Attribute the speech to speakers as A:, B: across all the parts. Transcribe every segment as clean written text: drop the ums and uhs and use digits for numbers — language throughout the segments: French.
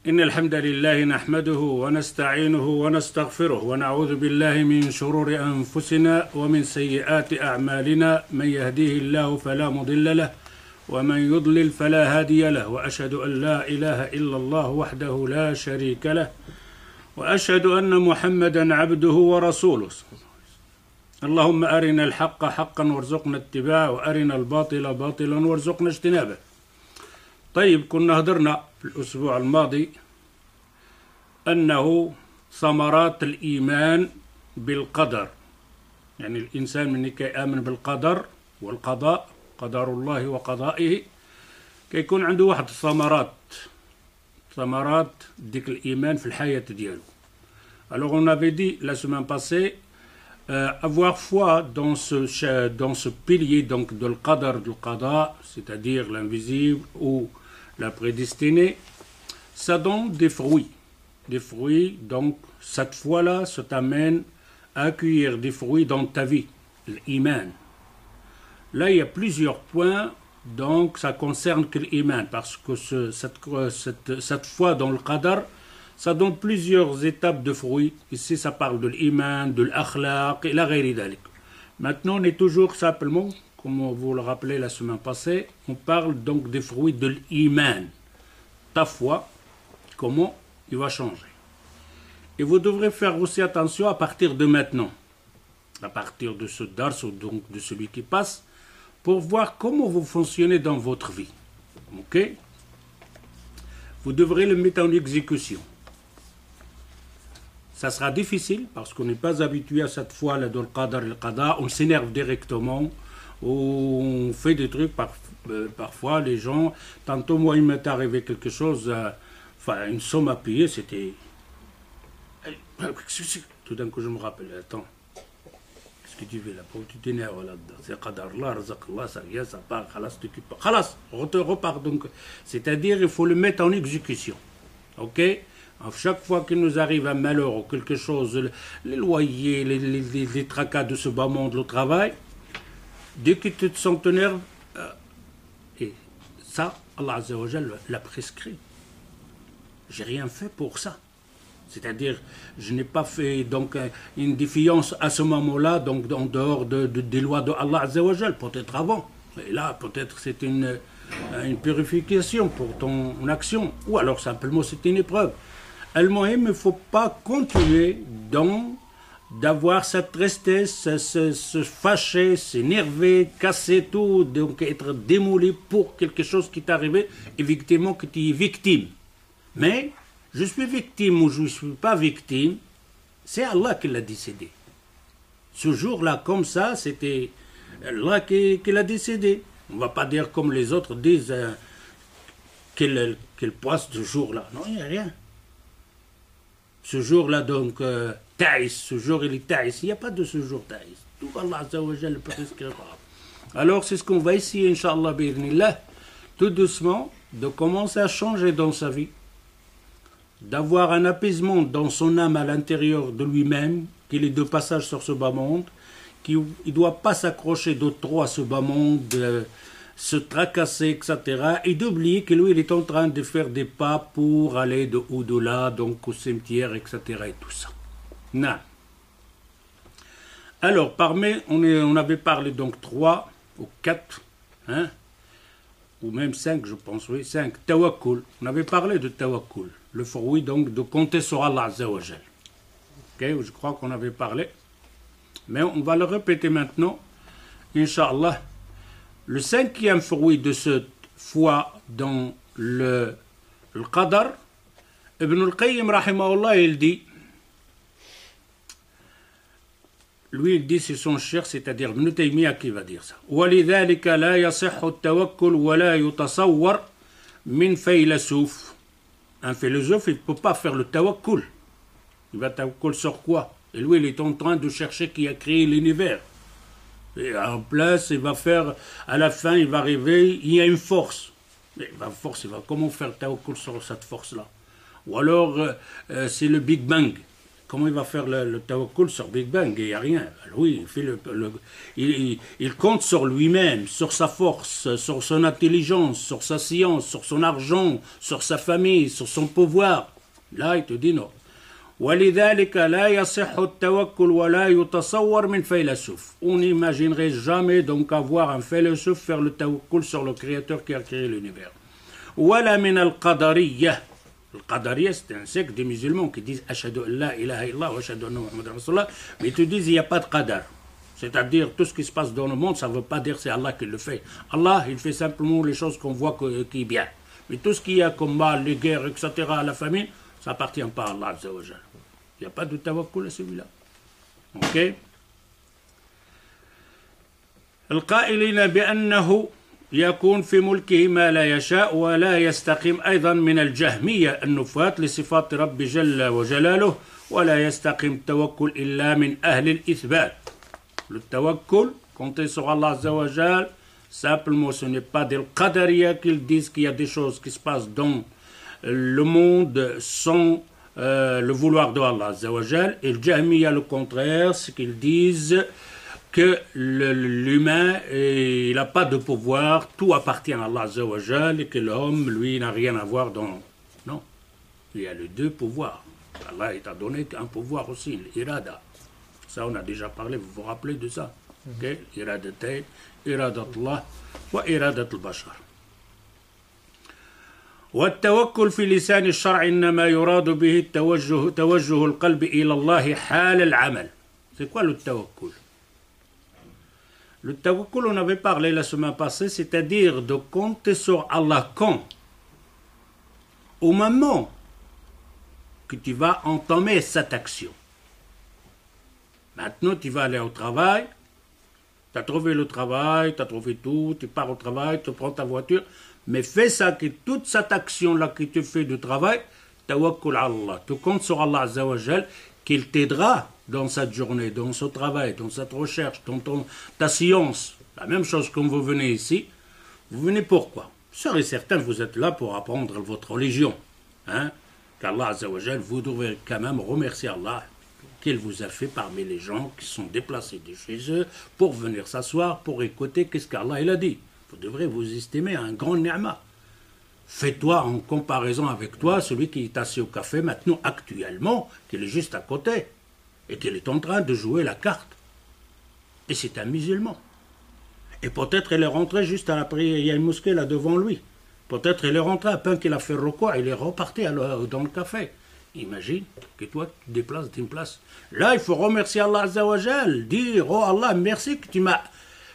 A: إن الحمد لله نحمده ونستعينه ونستغفره ونعوذ بالله من شرور أنفسنا ومن سيئات أعمالنا من يهديه الله فلا مضل له ومن يضلل فلا هادي له وأشهد أن لا إله إلا الله وحده لا شريك له وأشهد أن محمدا عبده ورسوله اللهم أرنا الحق حقا وارزقنا اتباعه وأرنا الباطل باطلا وارزقنا اجتنابه. طيب، كنا هدرنا في الأسبوع الماضي أنه ثمرات الإيمان بالقدر، يعني الإنسان من كي آمن بالقدر والقضاء، قدر الله وقضائه، كيكون عنده واحد ثمرات ديك الإيمان في الحياة ديالو. Alors on avait dit la semaine passée, avoir foi dans ce pilier donc de l'qadar, du qada, c'est-à-dire l'invisible ou la prédestinée, ça donne des fruits. Des fruits, donc cette foi-là, ça t'amène à accueillir des fruits dans ta vie, l'iman. Là, il y a plusieurs points, donc ça concerne que l'iman, parce que cette foi dans le qadar, ça donne plusieurs étapes de fruits. Ici, ça parle de l'iman, de l'akhlaq et la ghayri dhalik. Maintenant, on est toujours simplement, comme vous le rappelez la semaine passée, on parle donc des fruits de l'iman. Ta foi, comment il va changer. Et vous devrez faire aussi attention à partir de maintenant, à partir de ce dars, donc de celui qui passe, pour voir comment vous fonctionnez dans votre vie. Ok? Vous devrez le mettre en exécution. Ça sera difficile parce qu'on n'est pas habitué à cette foi-là dans le qadar et le qada. On s'énerve directement, on fait des trucs. Parfois, les gens, tantôt moi il m'est arrivé quelque chose, une somme à payer, c'était... Tout d'un coup je me rappelle, attends, qu'est-ce que tu fais là? Pourquoi tu t'énerves là-dedans? C'est qadar Allah, razaq Allah, ça vient, ça part, khalas, tu t'occupes pas. Khalas, repart donc. C'est-à-dire, il faut le mettre en exécution. Ok? À chaque fois qu'il nous arrive un malheur ou quelque chose, les loyers, les tracas de ce bas monde, le travail, dès que tu te sens t'énerve, et ça, Allah Azza wa Jal l'a prescrit. J'ai rien fait pour ça. C'est-à-dire, je n'ai pas fait donc une défiance à ce moment-là, donc en dehors des lois de Allah Azza wa Jal, peut-être avant. Et là, peut-être c'est une purification pour ton action, ou alors simplement c'est une épreuve. Il ne faut pas continuer d'avoir cette tristesse, se fâcher, s'énerver, casser tout, donc être démoli pour quelque chose qui t'est arrivé, effectivement que tu es victime. Mais je suis victime ou je ne suis pas victime, c'est Allah qui l'a décidé. Ce jour-là, comme ça, c'était Allah qui l'a décidé. On ne va pas dire comme les autres disent qu'il passe ce jour-là. Non, il n'y a rien. Ce jour-là, donc, taïs, ce jour il est taïs. Il n'y a pas de ce jour taïs. Tout Allah Azza wa Jal prescrira. Alors, c'est ce qu'on va essayer, Inch'Allah, bi'idhnillah, tout doucement, de commencer à changer dans sa vie, d'avoir un apaisement dans son âme à l'intérieur de lui-même, qu'il est de passage sur ce bas monde, qu'il ne doit pas s'accrocher de trop à ce bas monde, se tracasser, etc. Et d'oublier que lui, il est en train de faire des pas pour aller de haut de là, donc au cimetière, etc. et tout ça. Non. Alors, on avait parlé donc 3 ou 4, hein, ou même 5, je pense, oui, 5. Tawakkul. On avait parlé de tawakkul. Le fruit, donc, de compter sur Allah Azza wa Jal. Ok, je crois qu'on avait parlé. Mais on va le répéter maintenant, Inch'Allah. Le 5e fruit de cette foi dans le qadar, Ibn al-Qayyim, rahimahullah, il dit, c'est son cher, c'est-à-dire Ibn Taymiyyah qui va dire ça. وَلِذَلِكَ لَا يَصِحُّ التَّوَكُّلُ وَلَا يُتَصَوَّرْ مِنْ فَيْلَسُوفٍ. Un philosophe, il ne peut pas faire le tawakkul. Il va tawakkul sur quoi? Et lui, il est en train de chercher qui a créé l'univers. Et en place, il va faire, à la fin, il va arriver, il y a une force. Mais comment faire tawakkul sur cette force-là? Ou alors, c'est le Big Bang. Comment il va faire le tawakkul sur Big Bang? Il n'y a rien. Oui, il, fait il compte sur lui-même, sur sa force, sur son intelligence, sur sa science, sur son argent, sur sa famille, sur son pouvoir. Là, il te dit non. ولذلك لا يصح التوكل ولا يتصور من فيلسوف. On n'imaginerait jamais donc avoir un philosophe faire le tawakkul sur le créateur qui a créé l'univers. ولا من القدرية. Le Qadariya, c'est un secte des musulmans qui disent Ashhadu an la ilaha illallah wa ashhadu anna Muhammadan Rasulullah, mais ils te disent il n'y a pas de Qadar. C'est-à-dire tout ce qui se passe dans le monde, ça ne veut pas dire que c'est Allah qui le fait. Allah, il fait simplement les choses qu'on voit qui est bien. Mais tout ce qu'il y a comme mal, les guerres, etc., la famine, ça n'appartient pas à Allah Azza wa Jal. Il n'y a pas de tawakkul à celui-là. Ok? القائلين بأنه يكون في ملكه ما لا يشاء ولا يستقيم أيضا من الجهمية النفاة لصفات رب جل وجلاله ولا يستقيم التوكل إلا من أهل الإثبات. Le tawakkul, compter sur Allah Azza wa Jal, simplement ce n'est pas des Qadariya qu'ils disent qu'il y a des choses qui se passent dans le monde sans le vouloir de Allah Azza wa Jal, et le Jahmiya le contraire, c'est qu'ils disent que l'humain, il n'a pas de pouvoir, tout appartient à Allah Azza wa Jal, et que l'homme, lui, n'a rien à voir dans... Non, il y a les deux pouvoirs. Allah t'a donné un pouvoir aussi, l'irada. Ça, on a déjà parlé, vous vous rappelez de ça? Okay? Iradatayn, iradatullah, wa iradat al-bashar. والتوكل في لسان الشرع إنما يراد به توجه القلب إلى الله حال العمل. C'est quoi le tawakkul? Le tawakkul, on avait parlé la semaine passée, c'est-à-dire de compter sur Allah quand? Au moment que tu vas entamer cette action. Maintenant, tu vas aller au travail, tu as trouvé le travail, tu as trouvé tout, tu pars au travail, tu prends ta voiture, mais fais ça, que toute cette action-là que tu fais du travail, tawakkul Allah. Tu comptes sur Allah Azza wa Jal, qu'il t'aidera dans cette journée, dans ce travail, dans cette recherche, dans ta science. La même chose quand vous venez ici. Vous venez pourquoi? Sûr et certain, vous êtes là pour apprendre votre religion. Hein? Qu'Allah Azza wa Jal, vous devez quand même remercier Allah qu'il vous a fait parmi les gens qui sont déplacés de chez eux pour venir s'asseoir, pour écouter qu'est-ce qu'Allah il a dit. Vous devrez vous estimer un grand ni'ma. Fais-toi en comparaison avec toi, celui qui est assis au café maintenant, actuellement, qui est juste à côté, et qu'il est en train de jouer la carte. Et c'est un musulman. Et peut-être il est rentré juste après, il y a une mosquée là devant lui. Peut-être il est rentré à peine qu'il a fait le recours, il est reparti dans le café. Imagine que toi, tu te déplaces d'une place. Là, il faut remercier Allah Azza wa Jal, dire, oh Allah, merci que tu m'as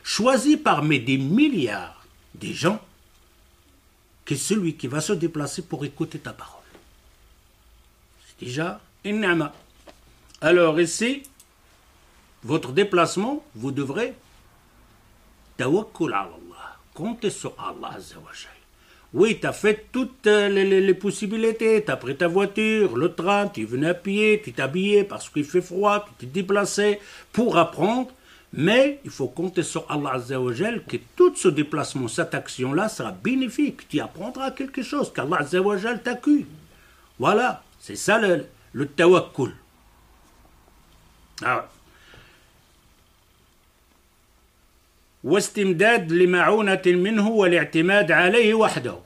A: choisi parmi des milliards de gens que celui qui va se déplacer pour écouter ta parole. C'est déjà une ni'ma. Alors ici, votre déplacement, vous devrez tawakkul ala Allah, compter sur Allah Azza wa Jal. Oui, tu as fait toutes les possibilités, tu as pris ta voiture, le train, tu es venu à pied, tu t'es habillé parce qu'il fait froid, tu t'es déplacé pour apprendre, mais il faut compter sur Allah Azza wa Jal que tout ce déplacement, cette action-là sera bénéfique, tu apprendras quelque chose, qu'Allah Azza wa Jal t'accueille. Voilà, c'est ça le tawakkul. Ah. واستمداد لمعونة منه والاعتماد عليه وحده.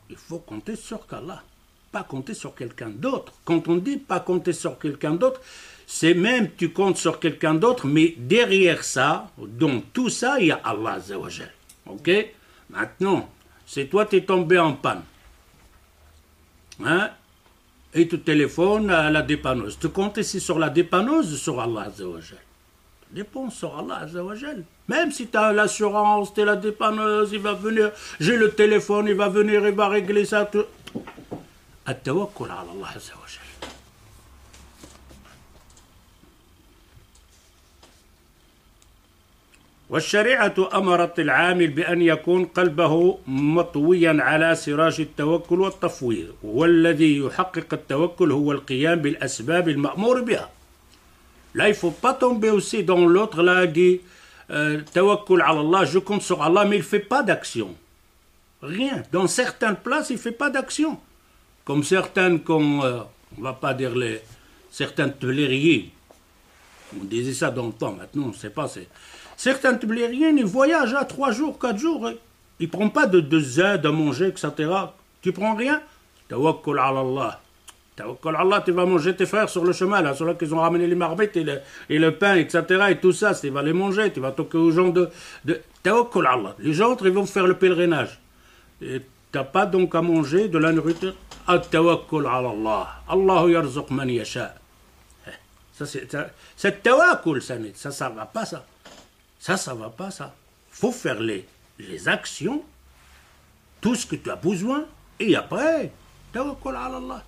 A: Il faut compter sur Allah, pas compter sur quelqu'un d'autre. Quand on dit pas compter sur quelqu'un d'autre, c'est même tu comptes sur quelqu'un d'autre, mais derrière ça, dans tout ça, il y a Allah Azza wa Jal. Ok? Maintenant, c'est toi tu es tombé en panne. Hein? Et tu téléphones à la dépanneuse. Tu comptes ici sur la dépanneuse, sur Allah Azza wa Jal. Dépend sur Allah Azza wa Jal. Même si tu as l'assurance, tu es la dépanneuse, il va venir, j'ai le téléphone, il va venir, il va régler ça. At-tawakkul ala Allah Azza wa Jal. والشريعة أمرت العامل بأن يكون قلبه مطويا على سراج التوكل والتفويض والذي يحقق التوكل هو القيام بالأسباب المأمور بها. Là, il ne faut pas tomber aussi dans l'autre, là, dit tawakkul ala Allah, je compte sur Allah, mais il ne fait pas d'action. Rien. Dans certaines places, il ne fait pas d'action. Comme certaines, on ne va pas dire certains tblériens, on disait ça dans le temps, maintenant on ne sait pas, certains tblériens, ils voyagent à 3 jours, 4 jours, ils ne prennent pas de Z à manger, etc. Tu prends rien, tawakkul ala Allah. Tawakkul ala Allah, tu vas manger tes frères sur le chemin, là, ceux-là qui ont ramené les marmites et le pain, etc. Et tout ça, tu vas les manger, tu vas toquer aux gens de tawakkul ala Allah. Les autres, ils vont faire le pèlerinage. Et tu n'as pas donc à manger de la nourriture. At-tawakkul ala Allah. Allahu yarzuq man yasha. Ça, c'est tawakkul, ça ne va pas, ça. Ça va pas, ça. Il faut faire les actions, tout ce que tu as besoin, et après, tawakkul ala Allah.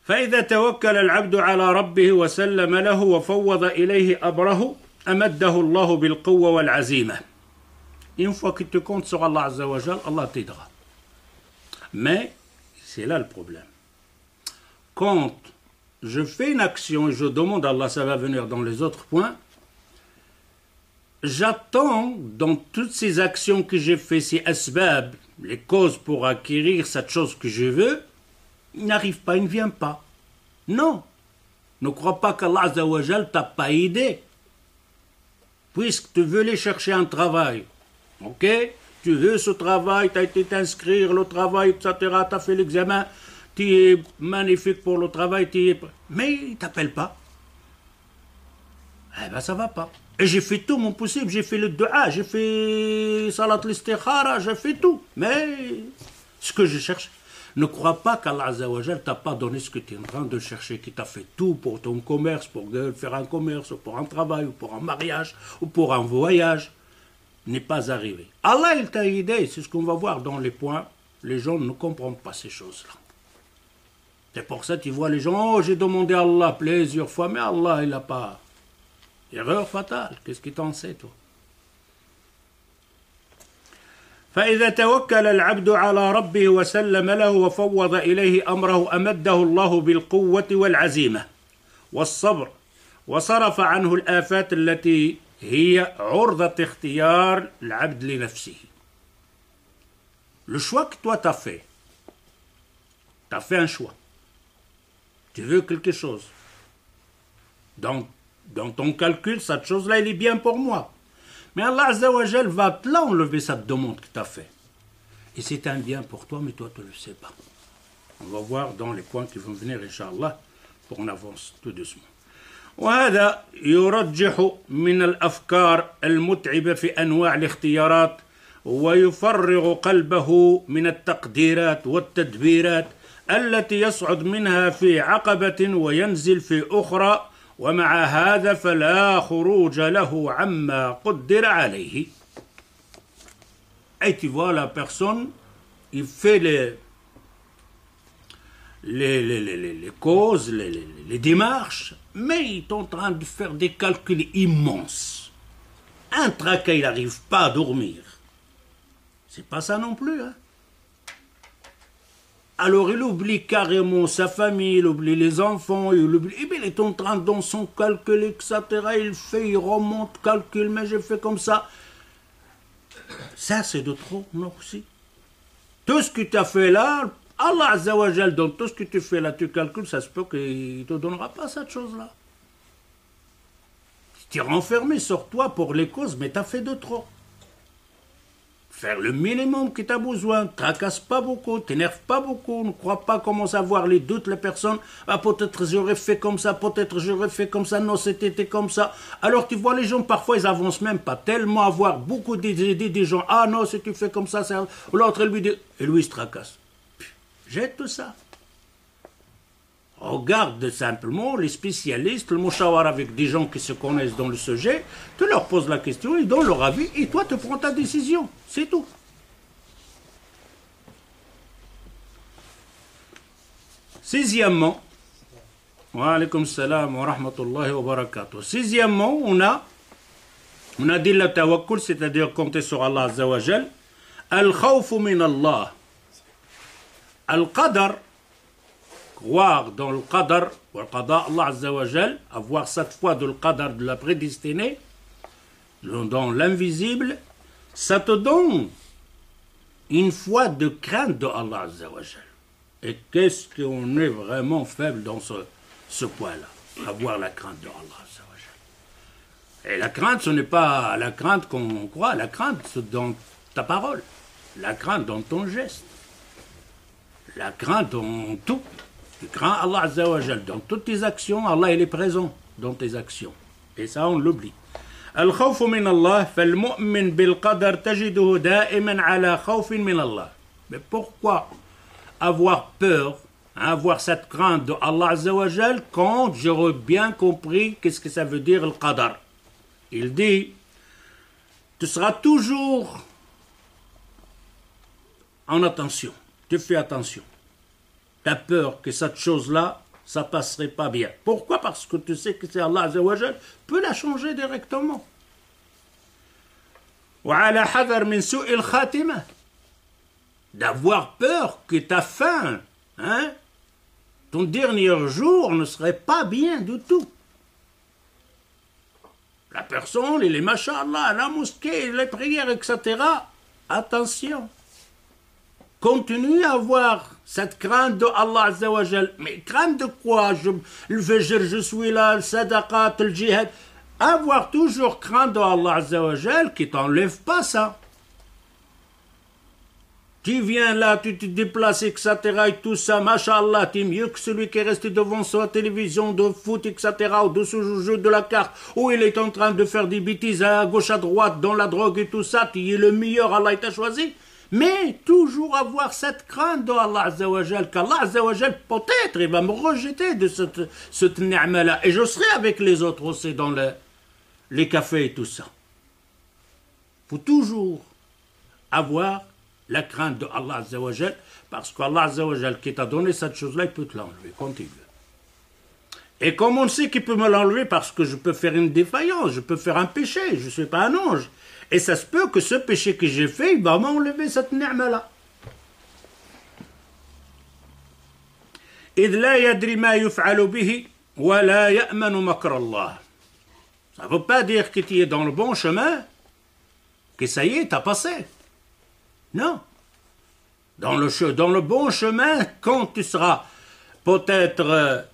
A: فإذا توكل العبد على ربه وسلم له وفوض إليه أمره أمده الله بالقوة والعزيمة. Une fois que tu comptes sur Allah Azza wa Jal, Allah t'aidera. Mais c'est là le problème. Quand je fais une action et je demande à Allah, ça va venir dans les autres points, j'attends dans toutes ces actions que j'ai fait, ces asbab, les causes pour acquérir cette chose que je veux, il n'arrive pas, il ne vient pas. Non. Ne crois pas qu'Allah Azza wa Jal t'a pas aidé. Puisque tu veux aller chercher un travail, ok? Tu veux ce travail, tu as été t'inscrire, le travail, etc. Tu as fait l'examen, tu es magnifique pour le travail, mais il ne t'appelle pas. Eh bien, ça ne va pas. Et j'ai fait tout mon possible, j'ai fait le dua, j'ai fait salat l'istikhara, j'ai fait tout. Mais ce que je cherche, ne crois pas qu'Allah Azza wa Jal t'a pas donné ce que tu es en train de chercher, qui t'a fait tout pour ton commerce, pour faire un commerce, ou pour un travail, ou pour un mariage, ou pour un voyage, n'est pas arrivé. Allah, il t'a aidé, c'est ce qu'on va voir dans les points. Les gens ne comprennent pas ces choses-là. C'est pour ça que tu vois les gens, oh, j'ai demandé à Allah plusieurs fois, mais Allah, il n'a pas. Erreur fatale, qu'est-ce qu'il t'en sait, toi? فإذا توكل العبد على ربه وسلم له وفوض إليه أمره أمده الله بالقوة والعزيمة والصبر وصرف عنه الآفات التي هي عرضة اختيار العبد لنفسه. Le choix que toi t'as fait un choix. Tu veux quelque chose. Dans ton calcul, cette chose-là, elle est bien pour moi. Mais Allah Azza wa Jal va te l'enlever cette demande que tu as fait. Et c'est un bien pour toi, mais toi, tu ne le sais pas. On va voir dans les points qui vont venir, Inch'Allah, pour on avance tout doucement. وهذا يرجح من الأفكار المتعبة في أنواع الاختيارات ويفرغ قلبه من التقديرات والتدبيرات التي يصعد منها في عقبة وينزل في أخرى ومع هذا فلا خروج له عما قدر عليه. Et tu vois la personne, il fait les causes, les démarches, mais il est en train de faire des calculs immenses. Un tracas, il n'arrive pas à dormir. C'est pas ça non plus, hein. Alors il oublie carrément sa famille, il oublie les enfants, il oublie... Et bien il est en train dans son calcul, etc. Il fait, il remonte, calcule, mais j'ai fait comme ça. Ça c'est de trop, non aussi. Tout ce que tu as fait là, Allah Azza wa Jal, dans tout ce que tu fais là, tu calcules, ça se peut qu'il ne te donnera pas cette chose-là. Tu es renfermé sur toi pour les causes, mais tu as fait de trop. Faire le minimum que tu as besoin, ne tracasse pas beaucoup, t'énerve pas beaucoup, ne crois pas commencer à voir les doutes, les personnes, ah, peut-être j'aurais fait comme ça, peut-être j'aurais fait comme ça, non c'était comme ça. Alors tu vois les gens, parfois ils avancent même pas, tellement avoir beaucoup d'idées des gens, ah non si tu fais comme ça, l'autre lui dit, et lui il se tracasse. Jette tout ça. Regarde simplement les spécialistes, le mouchawar avec des gens qui se connaissent dans le sujet, tu leur poses la question, ils donnent leur avis et toi tu prends ta décision. C'est tout. Sixièmement, wa alaykum salam wa rahmatullahi wa barakatuh. Sixièmement, on a dit le tawakkul, c'est-à-dire compter sur Allah Azza wa Jal. Al-khawfu min Allah. Al-qadar. Croire dans le qadar, ou le qadar, Allah Azza wa Jal, avoir cette foi de le qadar, de la prédestinée, dans l'invisible, ça te donne une foi de crainte de Allah Azza wa Jal. Et qu'est-ce qu'on est vraiment faible dans ce point-là, avoir la crainte de Allah Azza wa Jal. Et la crainte, ce n'est pas la crainte qu'on croit, la crainte c'est dans ta parole, la crainte dans ton geste, la crainte dans tout. Tu crains Allah Azza wa Jal dans toutes tes actions, Allah il est présent dans tes actions. Et ça on l'oublie. الخوف من الله فالمؤمن بالقدر تجده دائما على خوف من الله. Mais pourquoi avoir peur, avoir cette crainte de Allah Azza wa Jal quand j'aurais bien compris qu'est-ce que ça veut dire le qadar. Il dit, tu seras toujours en attention, tu fais attention. Tu as peur que cette chose-là, ça passerait pas bien. Pourquoi? Parce que tu sais que c'est Allah Azza wa Jal peut la changer directement. وعلى حذر من سوء الخاتمة. D'avoir peur que ta fin, ton dernier jour ne serait pas bien du tout. La personne, il est machallah, la mosquée, les prières, etc. Attention. Continue à avoir cette crainte de Allah Azza wa Jal. Mais crainte de quoi? Le fajr, je suis là, le sadaqat, le jihad. Avoir toujours crainte de Allah Azza wa Jal qui t'enlève pas ça. Tu viens là, tu te déplaces, etc. et tout ça, machallah, tu es mieux que celui qui est resté devant sa télévision de foot, etc. ou de ce jeu de la carte, où il est en train de faire des bêtises à gauche, à droite, dans la drogue et tout ça, tu es le meilleur, Allah t'a choisi. Mais toujours avoir cette crainte de Allah Azza wa Jal, qu'Allah Azza wa Jal, peut-être, il va me rejeter de cette ni'ma-là. Et je serai avec les autres aussi dans les cafés et tout ça. Il faut toujours avoir la crainte de Allah Azza wa Jal, parce qu'Allah Azza wa Jal qui t'a donné cette chose-là, il peut te l'enlever quand il veut. Et comme on sait qu'il peut me l'enlever, parce que je peux faire une défaillance, je peux faire un péché, je ne suis pas un ange. Et ça se peut que ce péché que j'ai fait, il va m'enlever cette ni'ma-là. إذ لا يدري ما يفعل به ولا يأمن مكر الله. Ça ne veut pas dire que tu es dans le bon chemin, que ça y est, tu as passé. Non. Dans le bon chemin, quand tu seras peut-être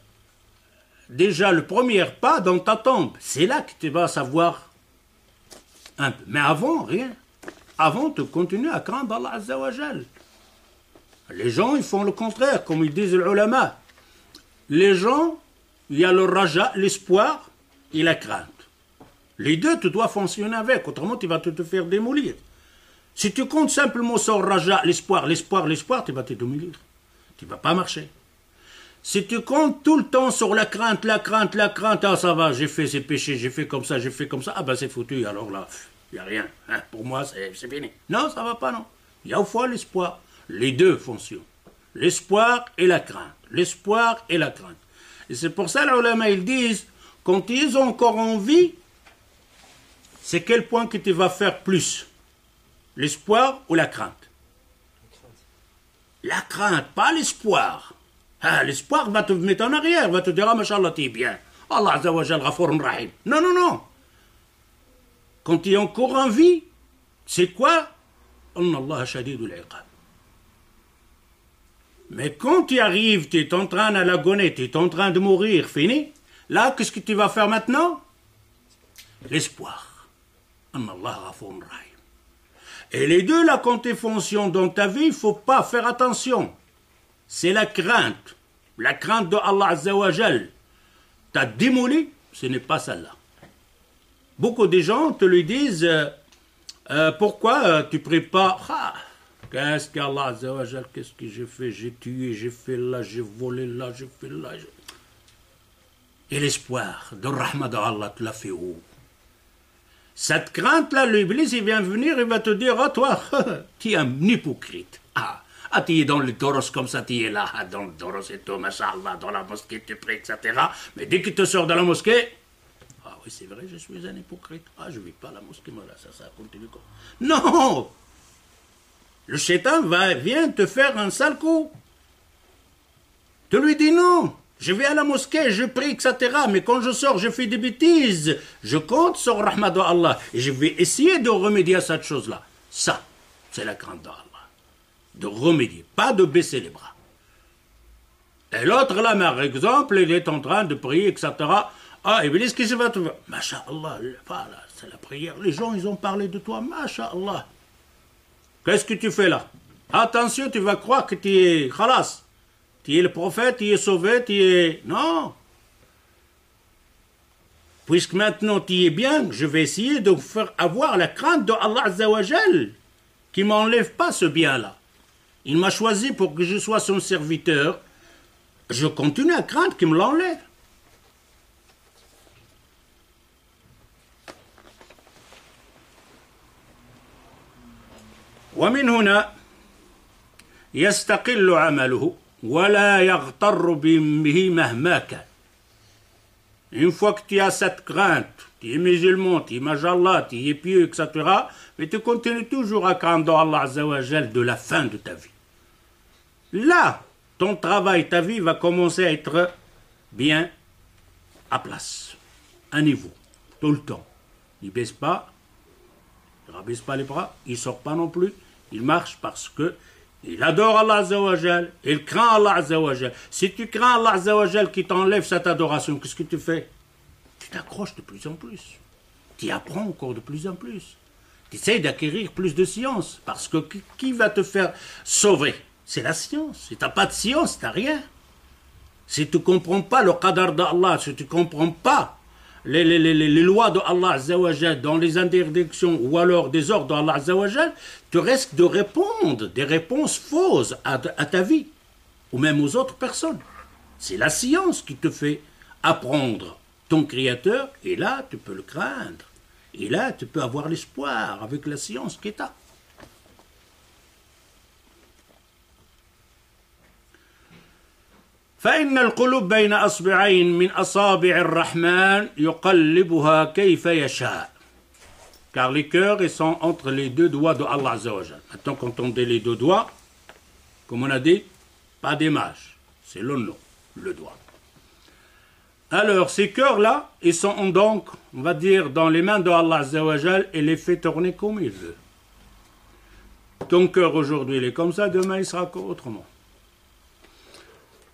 A: déjà le premier pas dans ta tombe, c'est là que tu vas savoir un peu. Mais avant, rien. Avant, tu continues à craindre Allah Azza wa Jal. Les gens, ils font le contraire, comme ils disent les ulama. Les gens, il y a le raja, l'espoir, et la crainte. Les deux, tu dois fonctionner avec, autrement tu vas te faire démolir. Si tu comptes simplement sur le raja, l'espoir, tu vas te démolir. Tu ne vas pas marcher. Si tu comptes tout le temps sur la crainte, ah ça va, j'ai fait ces péchés, j'ai fait comme ça, ah ben c'est foutu, alors là, il n'y a rien. Pour moi, c'est fini. Non, ça ne va pas, non. Il y a au fond l'espoir. Les deux fonctionnent. L'espoir et la crainte. L'espoir et la crainte. Et c'est pour ça, les ulama, ils disent, quand ils ont encore envie, c'est quel point que tu vas faire plus? L'espoir ou la crainte? La crainte, pas l'espoir. L'espoir va te mettre en arrière, va te dire, ah, machallah, tu es bien. Allah Azza wa Jal, Ghafourun Rahim. Non, non, non. Quand tu es encore en vie, c'est quoi? Inna Allah shadidul iqab. Mais quand tu arrives, tu es en train à l'agonie, tu es en train de mourir, fini. Là, qu'est-ce que tu vas faire maintenant? L'espoir. Inna Allah Ghafourun Rahim. Et les deux, là, quand tu fonctionnes dans ta vie, il ne faut pas faire attention. C'est la crainte. La crainte de Allah Azza wa Jal. T'as démoli, ce n'est pas celle-là. Beaucoup de gens te le disent, pourquoi tu ne pries pas? Qu'est-ce qu'Allah Azza wa Jal, qu'est-ce que j'ai fait? J'ai tué, j'ai fait là, j'ai volé là, j'ai fait là. Et l'espoir de rahma d'Allah, tu l'as fait où? Cette crainte-là, l'Iblis, il vient venir, il va te dire, ah toi, tu es un hypocrite. Tu es dans le toros comme ça, tu es là, dans le toros et tout, machallah, dans la mosquée, tu pries, etc. Mais dès que tu sors de la mosquée, ah oui, c'est vrai, je suis un hypocrite. Je ne vis pas à la mosquée, moi là, ça continue comme. Non! Le shaitan vient te faire un sale coup. Tu lui dis non. Je vais à la mosquée, je prie, etc. Mais quand je sors, je fais des bêtises. Je compte sur le rahma d'Allah. Et je vais essayer de remédier à cette chose-là. Ça, c'est la crainte d'Allah. de remédier, pas de baisser les bras. Et l'autre là, par exemple, il est en train de prier, etc. Ah, Iblis, qu'est-ce qu'il va te faire? Masha'Allah, voilà, c'est la prière. Les gens, ils ont parlé de toi, Masha'Allah. Qu'est-ce que tu fais là? Attention, tu vas croire que tu es khalas. Tu es le prophète, tu es sauvé, tu es... Non. Puisque maintenant tu es bien, je vais essayer de faire avoir la crainte de Allah Azza wa Jal, qui ne m'enlève pas ce bien-là. Il m'a choisi pour que je sois son serviteur. Je continue à craindre qu'il me l'enlève. ومن هنا يستقل عمله ولا يغتر به مهما كان. Une fois que tu as cette crainte, tu es musulman, tu es majallah, tu es pieux, etc., mais tu continues toujours à craindre Allah Azza wa Jal de la fin de ta vie. Là, ton travail, ta vie va commencer à être bien à place, à niveau, tout le temps. Il ne baisse pas, il ne rabaisse pas les bras, il ne sort pas non plus, il marche parce que il adore Allah Azza wa Jal, il craint Allah Azza wa Jal. Si tu crains Allah Azza wa Jal qui t'enlève cette adoration, qu'est-ce que tu fais? Tu t'accroches de plus en plus. Tu apprends encore de plus en plus. Tu essaies d'acquérir plus de science. Parce que qui va te faire sauver? C'est la science. Si tu n'as pas de science, tu n'as rien. Si tu ne comprends pas le qadar d'Allah, si tu ne comprends pas les lois de Allah Azza wa Jal dans les interdictions ou alors des ordres d'Allah Azza wa Jal, tu risques de répondre des réponses fausses à ta vie ou même aux autres personnes. C'est la science qui te fait apprendre ton Créateur et là tu peux le craindre. Et là tu peux avoir l'espoir avec la science qui est là. فإن القلوب بين أصبعين من أصابع الرحمن يقلبها كيف يشاء. Car les cœurs ils sont entre les deux doigts de Allah Azza wa Jal. Maintenant quand on dit les deux doigts, comme on a dit, pas d'image, c'est le nom, le doigt. Alors ces cœurs-là, ils sont donc, on va dire, dans les mains de Allah Azza wa Jal et les fait tourner comme il veut. Ton cœur aujourd'hui il est comme ça, demain il sera autrement.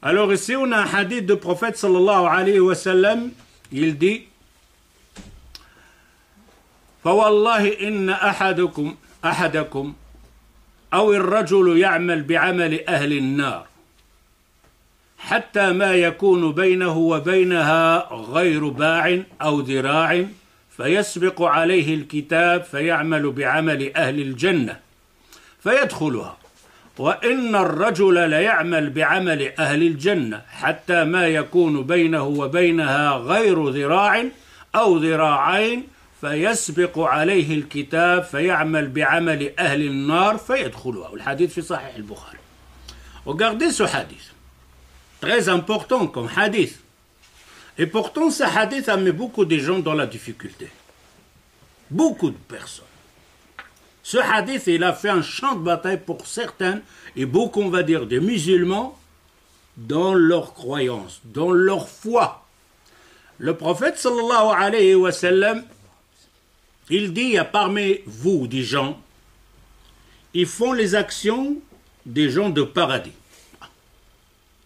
A: Alors ici on a un hadith du prophète sallallahu alayhi wa sallam, il dit فوالله إن أحدكم أو الرجل يعمل بعمل أهل النار حتى ما يكون بينه وبينها غير باع أو ذراع فيسبق عليه الكتاب فيعمل بعمل أهل الجنة فيدخلها وإن الرجل ليعمل بعمل أهل الجنة حتى ما يكون بينه وبينها غير ذراع أو ذراعين فيسبق عليه الكتاب فيعمل بعمل أهل النار فيدخلها. الحديث في صحيح البخاري. Regardez ce hadith. Très important comme hadith. Et pourtant ce hadith a mis beaucoup de gens dans la difficulté. Beaucoup de personnes. Ce hadith, il a fait un champ de bataille pour certains et beaucoup, on va dire, des musulmans dans leur croyance, dans leur foi. Le prophète, sallallahu alayhi wa sallam, il dit, il y a parmi vous des gens, ils font les actions des gens de paradis.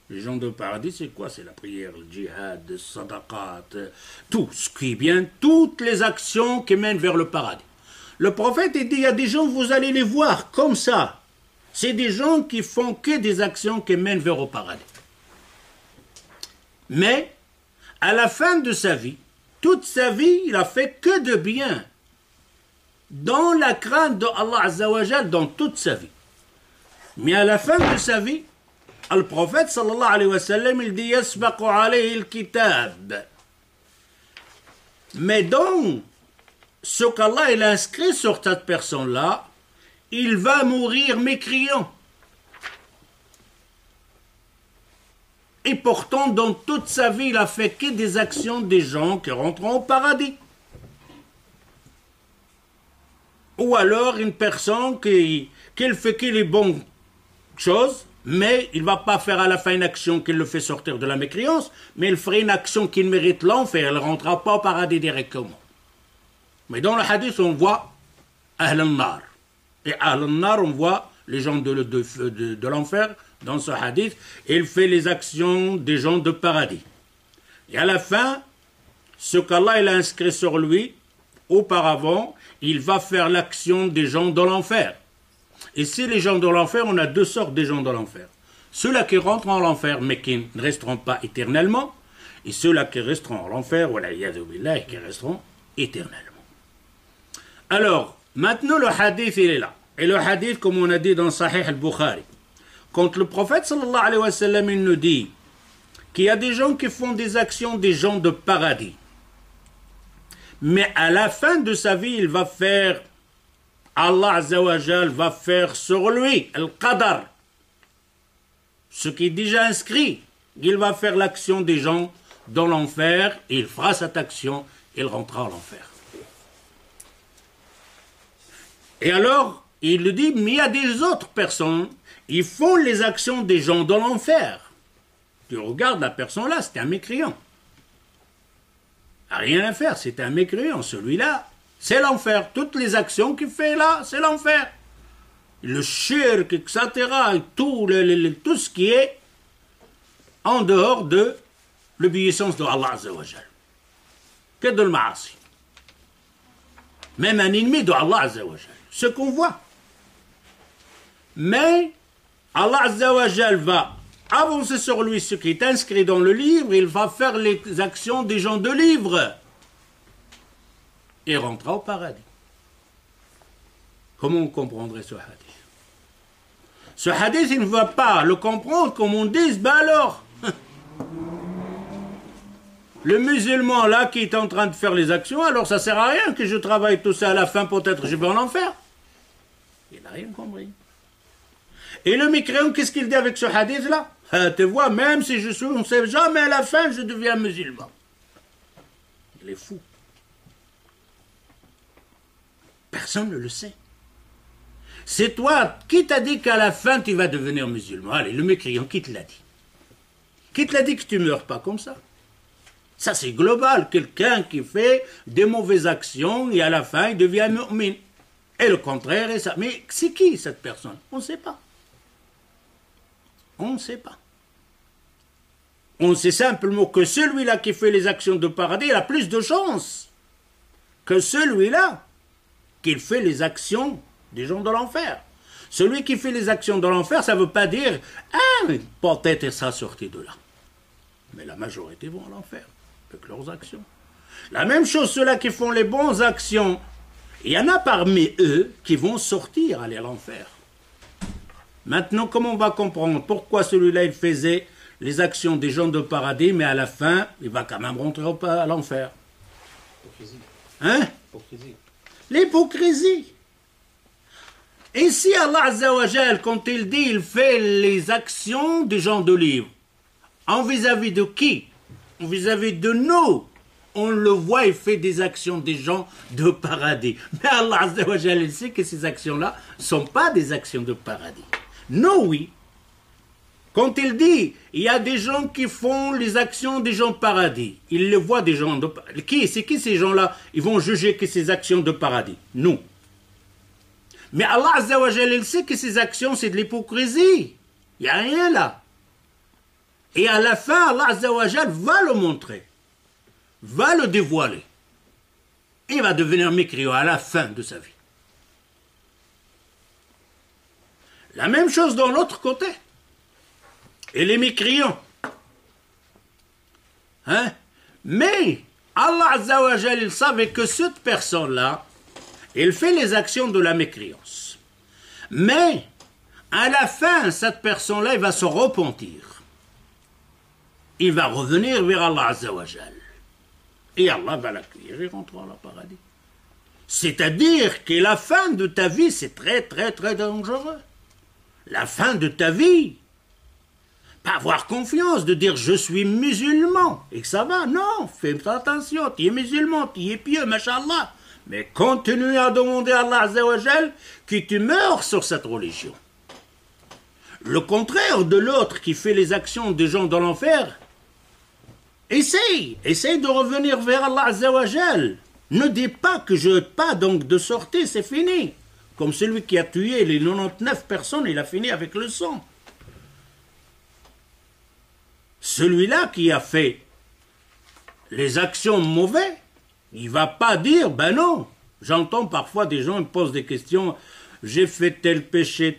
A: Les gens de paradis, c'est quoi? C'est la prière, le djihad, le sadaqat, tout ce qui est bien, toutes les actions qui mènent vers le paradis. Le prophète il dit, il y a des gens, vous allez les voir comme ça. C'est des gens qui font que des actions qui mènent vers le paradis. Mais, à la fin de sa vie, toute sa vie, il a fait que de bien. Dans la crainte de Allah Azza wa Jal, dans toute sa vie. Mais à la fin de sa vie, le prophète sallallahu alayhi wa sallam, il dit, yasbaqu alayhi al-kitab. Mais donc, ce qu'Allah il a inscrit sur cette personne-là, il va mourir mécréant. Et pourtant, dans toute sa vie, il a fait que des actions des gens qui rentrent au paradis. Ou alors une personne qui fait que les bonnes choses, mais il ne va pas faire à la fin une action qui le fait sortir de la mécréance, mais il ferait une action qui mérite l'enfer, il ne rentrera pas au paradis directement. Mais dans le hadith, on voit Ahl al-Nar. Et Ahl al-Nar, on voit les gens de l'enfer, dans ce hadith, et il fait les actions des gens de paradis. Et à la fin, ce qu'Allah il a inscrit sur lui, auparavant, il va faire l'action des gens de l'enfer. Et si les gens de l'enfer, on a deux sortes de gens de l'enfer. Ceux-là qui rentrent en l'enfer, mais qui ne resteront pas éternellement, et ceux-là qui resteront en l'enfer, et qui resteront éternellement. Alors, maintenant le hadith, il est là. Et le hadith, comme on a dit dans Sahih al-Bukhari, quand le prophète sallallahu alayhi wa sallam, il nous dit qu'il y a des gens qui font des actions des gens de paradis, mais à la fin de sa vie, il va faire, Allah Azza wa Jal va faire sur lui, al-qadar, ce qui est déjà inscrit. Il va faire l'action des gens dans l'enfer, et il fera cette action, il rentrera en l'enfer. Et alors, il le dit, mais il y a des autres personnes, ils font les actions des gens dans l'enfer. Tu regardes la personne là, c'est un mécréant. Rien à faire, c'est un mécréant. Celui-là, c'est l'enfer. Toutes les actions qu'il fait là, c'est l'enfer. Le shirk, etc., et tout ce qui est en dehors de l'obéissance de Allah Azza wa Jal. Que de l'maasi. Même un ennemi de Allah Azza wa Jal. Ce qu'on voit. Mais Allah Azza wa Jal va avancer sur lui ce qui est inscrit dans le livre, il va faire les actions des gens de livre et rentrera au paradis. Comment on comprendrait ce hadith? Ce hadith, il ne va pas le comprendre comme on dit, ben alors, le musulman là qui est en train de faire les actions, alors ça sert à rien que je travaille tout ça à la fin, peut-être je vais en enfer. Il n'a rien compris. Et le mécréant, qu'est-ce qu'il dit avec ce hadith-là? Tu vois, même si je suis, on ne sait jamais à la fin, je deviens musulman. Il est fou. Personne ne le sait. C'est toi, qui t'a dit qu'à la fin tu vas devenir musulman? Allez, le mécréant, qui te l'a dit? Qui te l'a dit que tu ne meurs pas comme ça? Ça c'est global, quelqu'un qui fait des mauvaises actions et à la fin il devient mu'min. Et le contraire est ça. Mais c'est qui cette personne? On ne sait pas. On ne sait pas. On sait simplement que celui-là qui fait les actions de paradis, il a plus de chance que celui-là qui fait les actions des gens de l'enfer. Celui qui fait les actions de l'enfer, ça ne veut pas dire « Ah, peut-être ça sorti de là ». Mais la majorité vont à l'enfer avec leurs actions. La même chose, ceux-là qui font les bonnes actions, il y en a parmi eux qui vont sortir, aller à l'enfer. Maintenant, comment on va comprendre pourquoi celui-là, il faisait les actions des gens de paradis, mais à la fin, il va quand même rentrer à l'enfer.
B: L'hypocrisie.
A: Hein?
B: L'hypocrisie.
A: L'hypocrisie. Ici, Allah Azza wa Jal, quand il dit, il fait les actions des gens de livre. En vis-à-vis de qui? En vis-à-vis de nous. On le voit, il fait des actions des gens de paradis. Mais Allah Azza wa Jal, il sait que ces actions-là ne sont pas des actions de paradis. Nous, oui. Quand il dit, il y a des gens qui font les actions des gens de paradis. Il le voit des gens de paradis. C'est qui ces gens-là? Ils vont juger que ces actions de paradis. Nous. Mais Allah Azza wa Jal, il sait que ces actions, c'est de l'hypocrisie. Il n'y a rien là. Et à la fin, Allah Azza wa Jal va le montrer. Va le dévoiler. Il va devenir mécréant à la fin de sa vie. La même chose dans l'autre côté. Et les mécréants. Hein? Mais Allah Azza wa Jal, il savait que cette personne-là, il fait les actions de la mécréance. Mais à la fin, cette personne-là, il va se repentir. Il va revenir vers Allah Azza wa Jal. Et Allah va l'accueillir et rentre dans le paradis. C'est-à-dire que la fin de ta vie, c'est très, très, très dangereux. La fin de ta vie. Pas avoir confiance, de dire je suis musulman et que ça va. Non, fais attention, tu es musulman, tu es pieux, machallah. Mais continue à demander à Allah Azza wa Jal que tu meurs sur cette religion. Le contraire de l'autre qui fait les actions des gens dans l'enfer, essaye de revenir vers Allah Azza wa Jal. Ne dis pas que je n'ai pas donc de sortie, c'est fini. Comme celui qui a tué les 99 personnes, il a fini avec le sang. Celui-là qui a fait les actions mauvaises, il ne va pas dire, ben non. J'entends parfois des gens me posent des questions, j'ai fait tel péché,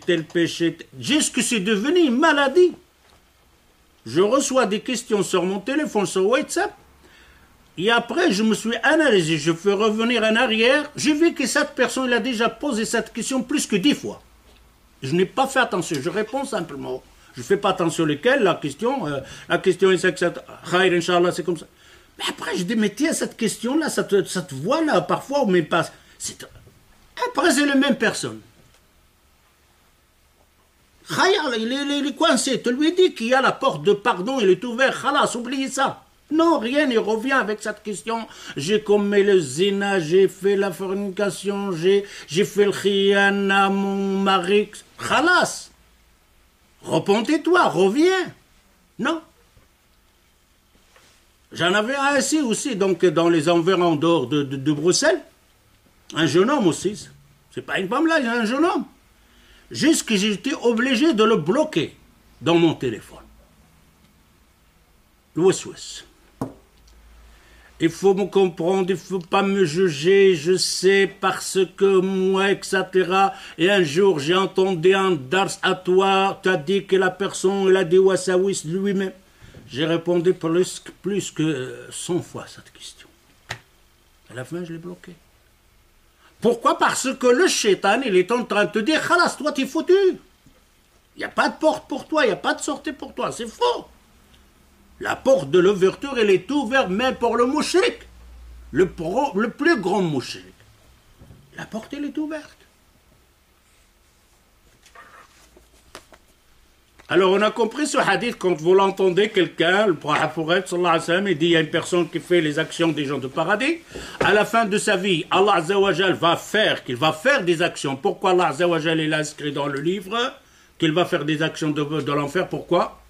A: jusque c'est devenu une maladie. Je reçois des questions sur mon téléphone, sur WhatsApp, et après je me suis analysé, je fais revenir en arrière, j'ai vu que cette personne a déjà posé cette question plus que 10 fois. Je n'ai pas fait attention, je réponds simplement. Je ne fais pas attention lesquelles, la question est cette Khair, Inch'Allah, c'est comme ça. Mais après, je dis, mais tiens, cette question-là, cette voix-là, parfois, on me passe. Après, c'est les mêmes personnes. Khair, il est coincé. Tu lui dis qu'il y a la porte de pardon, il est ouvert. Khalas, oubliez ça. Non, rien, il revient avec cette question. J'ai commis le zina, j'ai fait la fornication, j'ai fait le khiyana, mon mari. Khalas. Repentez-toi, reviens. Non. J'en avais un ici aussi, donc dans les environs de Bruxelles. Un jeune homme aussi. C'est pas une femme là, il y a un jeune homme. Jusque j'ai été obligé de le bloquer dans mon téléphone. Le West. Il faut me comprendre, il ne faut pas me juger, je sais parce que moi, etc. Et un jour, j'ai entendu un dars à toi, tu as dit que la personne, elle a dit Wassawis lui-même. J'ai répondu plus que 100 fois cette question. À la fin, je l'ai bloqué. Pourquoi? Parce que le shaitan, il est en train de te dire, khalas, toi, t'es foutu. Il n'y a pas de porte pour toi, il n'y a pas de sortie pour toi. C'est faux. La porte de l'ouverture, elle est ouverte même pour le mouchrik. Le plus grand mouchrik. La porte, elle est ouverte. Alors, on a compris ce hadith quand vous l'entendez, quelqu'un, le prophète sallallahu alayhi wa sallam, il dit, il y a une personne qui fait les actions des gens de paradis. À la fin de sa vie, Allah azza wa jal va faire des actions. Pourquoi Allah azza wa jal, il a inscrit dans le livre qu'il va faire des actions de l'enfer? Pourquoi?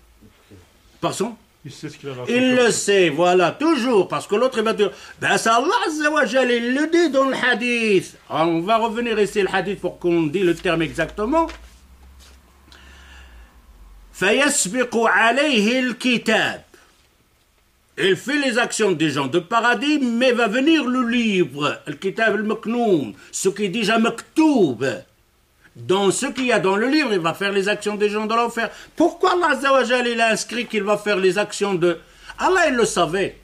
A: Pardon?
C: Il sait ce qu'il va
A: Il le sait, voilà, toujours, parce que l'autre il va dire, ben c'est Allah azza wa jal, il le dit dans le hadith. Alors, on va revenir ici le hadith pour qu'on dise le terme exactement. فَيَسْبِقُ عَلَيْهِ الْكِتَابِ. Il fait les actions des gens de paradis, mais va venir le livre, le kitab al-maknoum, ce qui est déjà maktoub. Dans ce qu'il y a dans le livre, il va faire les actions des gens de l'enfer. Pourquoi Allah Azza wa Jal, il a inscrit qu'il va faire les actions de... Allah, il le savait.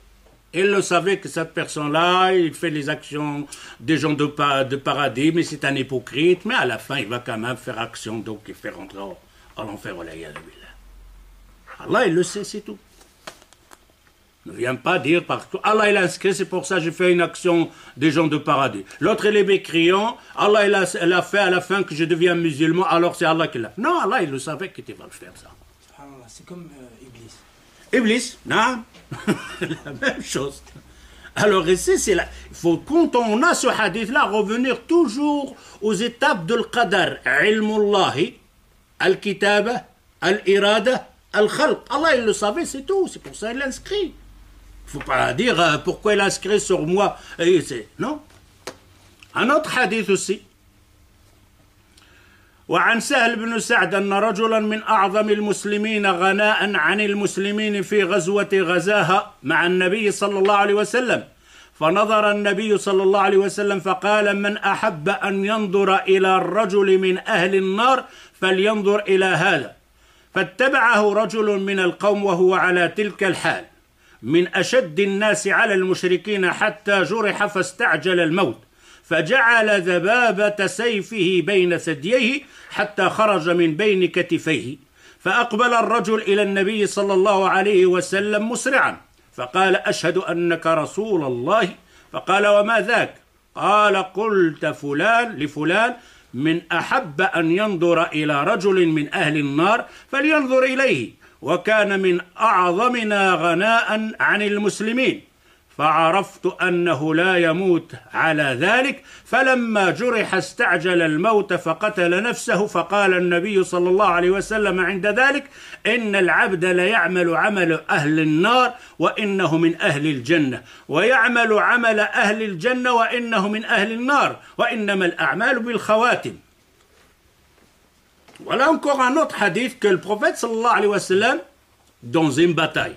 A: Il le savait que cette personne-là, il fait les actions des gens de paradis, mais c'est un hypocrite, mais à la fin, il va quand même faire action, donc il fait rentrer à l'enfer. Allah, il le sait, c'est tout. Ne viens pas dire parce que Allah il a inscrit, c'est pour ça que j'ai fait une action des gens de paradis. L'autre il est mécréant, Allah il a fait à la fin que je deviens musulman, alors c'est Allah qui l'a fait. Non, Allah il le savait que tu vas le faire ça.
B: C'est comme Iblis.
A: Iblis, non. La même chose. Alors ici, c'est là. Il faut, quand on a ce hadith-là, revenir toujours aux étapes de l'qadar. Ilmullahi, al-kitaba, al-irada, al-khalq. Allah il le savait, c'est tout. C'est pour ça qu'il l'inscrit. Il ne faut pas dire pourquoi il a inscrit sur moi. Non. Un autre hadith aussi. وعن سهل بن سعد أن رجلا من أعظم المسلمين غناء عن المسلمين في غزوة غزاها مع النبي صلى الله عليه وسلم فنظر النبي صلى الله عليه وسلم فقال من أحب أن ينظر إلى الرجل من أهل النار فلينظر إلى هذا فاتبعه رجل من القوم وهو على تلك الحال من أشد الناس على المشركين حتى جرح فاستعجل الموت فجعل ذبابة سيفه بين ثدييه حتى خرج من بين كتفيه فأقبل الرجل إلى النبي صلى الله عليه وسلم مسرعا فقال أشهد أنك رسول الله فقال وما ذاك قال قلت فلان لفلان من أحب أن ينظر إلى رجل من أهل النار فلينظر إليه وكان من أعظمنا غناء عن المسلمين فعرفت أنه لا يموت على ذلك فلما جرح استعجل الموت فقتل نفسه فقال النبي صلى الله عليه وسلم عند ذلك إن العبد ليعمل عمل أهل النار وإنه من أهل الجنة ويعمل عمل أهل الجنة وإنه من أهل النار وإنما الأعمال بالخواتم Voilà encore un autre hadith que le prophète sallallahu alayhi wa sallam, dans une bataille.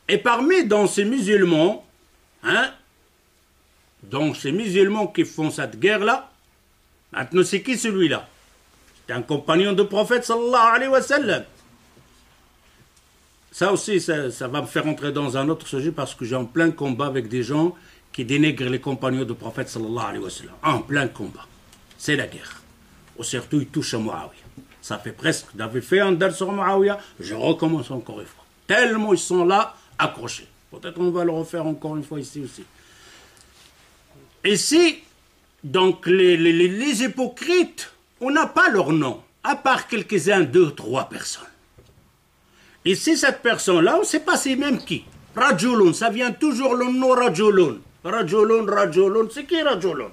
A: Et parmi dans ces musulmans, donc ces musulmans qui font cette guerre-là, maintenant c'est qui celui-là? C'est un compagnon du prophète sallallahu alayhi wa sallam. Ça aussi, ça va me faire entrer dans un autre sujet parce que j'ai en plein combat avec des gens qui dénigrent les compagnons du prophète sallallahu alayhi wa sallam. En plein combat. C'est la guerre. Ou surtout, ils touchent à Muawiyah. Ça fait presque, j'avais fait un dal sur Muawiyah, je recommence encore une fois. Tellement ils sont là, accrochés. Peut-être on va le refaire encore une fois ici aussi. Ici, donc les hypocrites, on n'a pas leur nom, à part quelques-uns, 2, 3 personnes. Ici, cette personne-là, on ne sait pas c'est même qui. Rajulun, ça vient toujours le nom Rajulun. Rajulun, c'est qui Rajulun?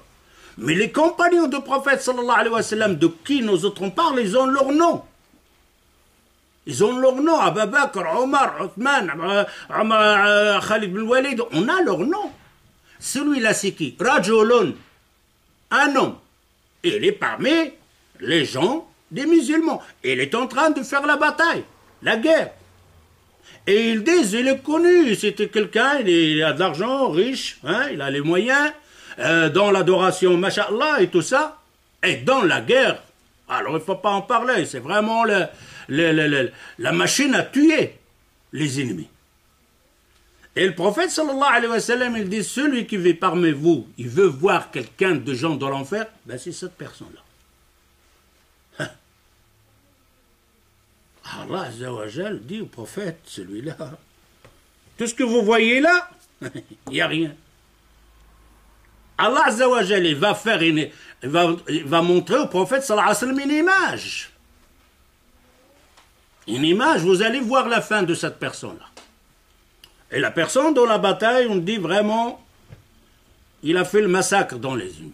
A: Mais les compagnons du prophète sallallahu alayhi wa sallam, de qui nous autres on parle, ils ont leur nom. Ils ont leur nom. Abu Bakr, Omar, Othman, Khalid bin Walid, on a leur nom. Celui-là, c'est qui? Rajulun, un homme. Il est parmi les gens des musulmans. Il est en train de faire la bataille, la guerre. Et ils disent, il est connu, c'était quelqu'un, il a de l'argent, riche, il a les moyens, dans l'adoration, mashallah, et tout ça, et dans la guerre. Alors il ne faut pas en parler, c'est vraiment la machine à tuer les ennemis. Et le prophète sallallahu alayhi wa sallam, il dit, celui qui vit parmi vous, il veut voir quelqu'un de gens dans l'enfer, ben c'est cette personne-là. Allah Azza wa Jal dit au prophète, celui-là, tout ce que vous voyez là, il n'y a rien. Allah Azza wa Jal, il va faire il va montrer au prophète sallallahu alayhi wa sallam une image. Une image, vous allez voir la fin de cette personne-là. Et la personne dans la bataille, on dit vraiment, il a fait le massacre dans les humains.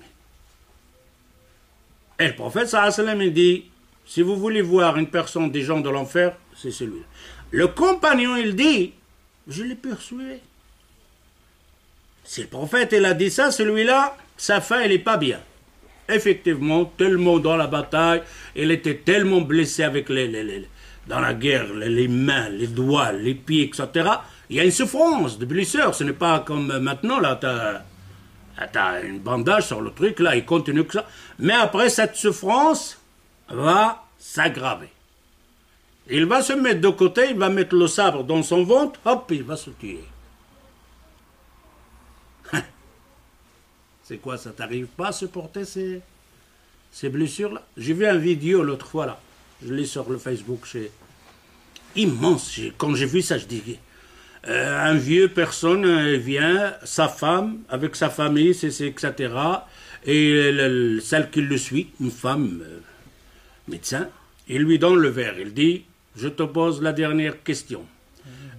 A: Et le prophète sallallahu alayhi wa sallam, il dit, si vous voulez voir une personne des gens de l'enfer, c'est celui-là. Le compagnon, il dit, je l'ai poursuivi. Si le prophète, il a dit ça, celui-là, sa fin, elle n'est pas bien. Effectivement, tellement dans la bataille, il était tellement blessé avec dans la guerre, les mains, les doigts, les pieds, etc. Il y a une souffrance de blessure. Ce n'est pas comme maintenant, là, t'as une bandage sur le truc, là, il continue que ça. Mais après, cette souffrance va s'aggraver. Il va se mettre de côté, il va mettre le sabre dans son ventre, hop, il va se tuer. C'est quoi, ça t'arrive pas à supporter ces blessures-là? J'ai vu une vidéo l'autre fois, là, je l'ai sur le Facebook, c'est immense. Quand j'ai vu ça, je dis, un vieux personne vient, sa femme, avec sa famille, etc., et celle qui le suit, une femme, médecin, il lui donne le verre. Il dit, je te pose la dernière question.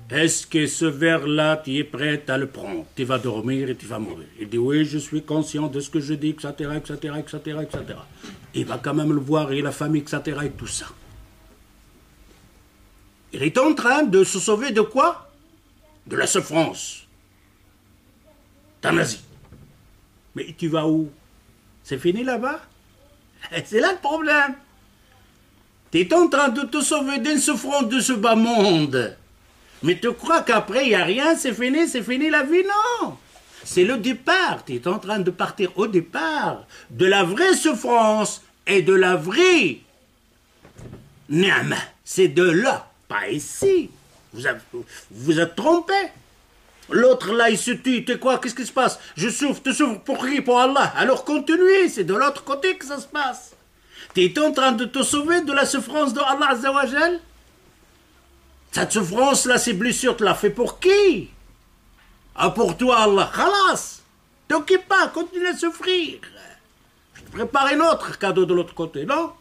A: Est-ce que ce verre-là, tu es prêt à le prendre? Tu vas dormir et tu vas mourir. Il dit, oui, je suis conscient de ce que je dis, etc., etc., etc., etc. Il va quand même le voir, et la famille, etc., et tout ça. Il est en train de se sauver de quoi? De la souffrance. Euthanasie. Mais tu vas où? C'est fini là-bas? C'est là le problème. Tu es en train de te sauver d'une souffrance de ce bas monde. Mais tu crois qu'après, il n'y a rien, c'est fini la vie? Non. C'est le départ. Tu es en train de partir au départ de la vraie souffrance et de la vraie ni'ma. C'est de là, pas ici. Vous êtes trompé. L'autre là, il se tue. Tu quoi? Qu'est-ce qui se passe? Je souffre. Tu souffres pour qui? Pour Allah. Alors continuez. C'est de l'autre côté que ça se passe. Tu es en train de te sauver de la souffrance de Allah Azza wa Jal. Cette souffrance-là, ces blessures, tu l'as fait pour qui? Ah, pour toi, Allah. Khalas. T'occupe pas, continue à souffrir. Je te prépare un autre cadeau de l'autre côté, non?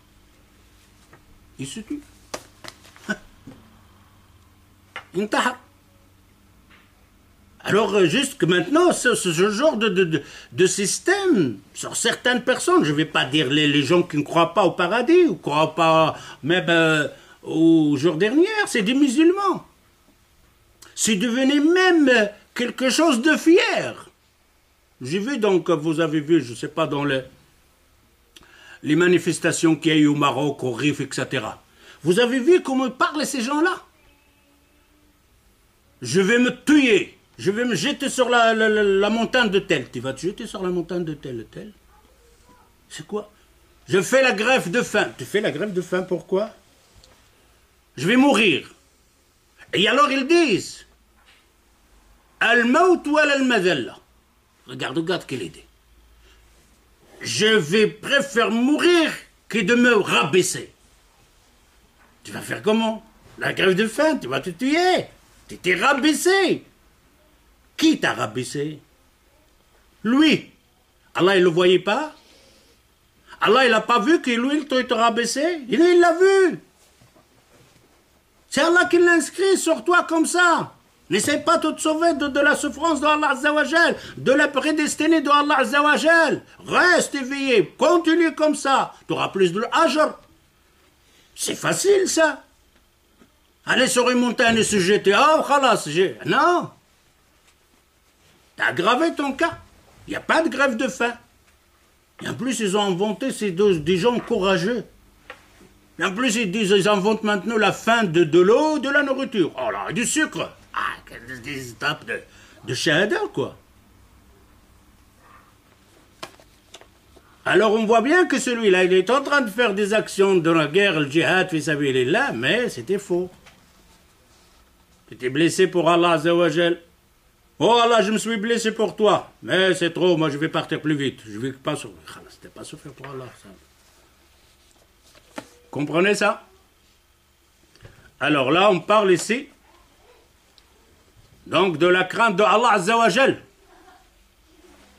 A: Il se tue. Intahar. Alors, jusque maintenant, ce genre de système, sur certaines personnes, je ne vais pas dire les gens qui ne croient pas au paradis, ou ne croient pas même au jour dernier, c'est des musulmans. C'est devenu même quelque chose de fier. J'ai vu donc, vous avez vu, je ne sais pas, dans les manifestations qu'il y a eu au Maroc, au Rif, etc. Vous avez vu comment parlent ces gens-là? Je vais me tuer, je vais me jeter sur la montagne de tel. Tu vas te jeter sur la montagne de tel et tel? C'est quoi? Je fais la grève de faim. Tu fais la grève de faim, pourquoi? Je vais mourir. Et alors ils disent Al-Maut wal al-Madalla. Regarde quelle idée. Je préfère mourir que de me rabaisser. Tu vas faire comment? La grève de faim, tu vas te tuer. Tu t'es rabaissé. Qui t'a rabaissé? Lui. Allah, il ne le voyait pas? Allah, il n'a pas vu que lui, il t'a rabaissé? Il l'a vu. C'est Allah qui l'a inscrit sur toi comme ça. N'essaie pas de te sauver de la souffrance de Allah Azzawajal, de la prédestinée de Allah Azzawajal. Reste éveillé, continue comme ça. Tu auras plus de l'ajr. C'est facile ça. Aller sur une montagne et se jeter. Oh, khalas, non. Tu as aggravé ton cas. Il n'y a pas de grève de faim. Et en plus, ils ont inventé, c'est des gens courageux. Et en plus, ils inventent maintenant la faim de l'eau, de la nourriture. Oh là, du sucre. Ah, des étapes de shahada, quoi. Alors, on voit bien que celui-là, il est en train de faire des actions dans la guerre, le djihad, fi sabilillah, mais c'était faux. J'étais blessé pour Allah Azzawajal. Oh Allah, je me suis blessé pour toi. Mais c'est trop, moi je vais partir plus vite. Je vais pas souffrir. C'était pas souffrir pour Allah, ça. Comprenez ça? Alors là, on parle ici donc de la crainte de Allah Azzawajal.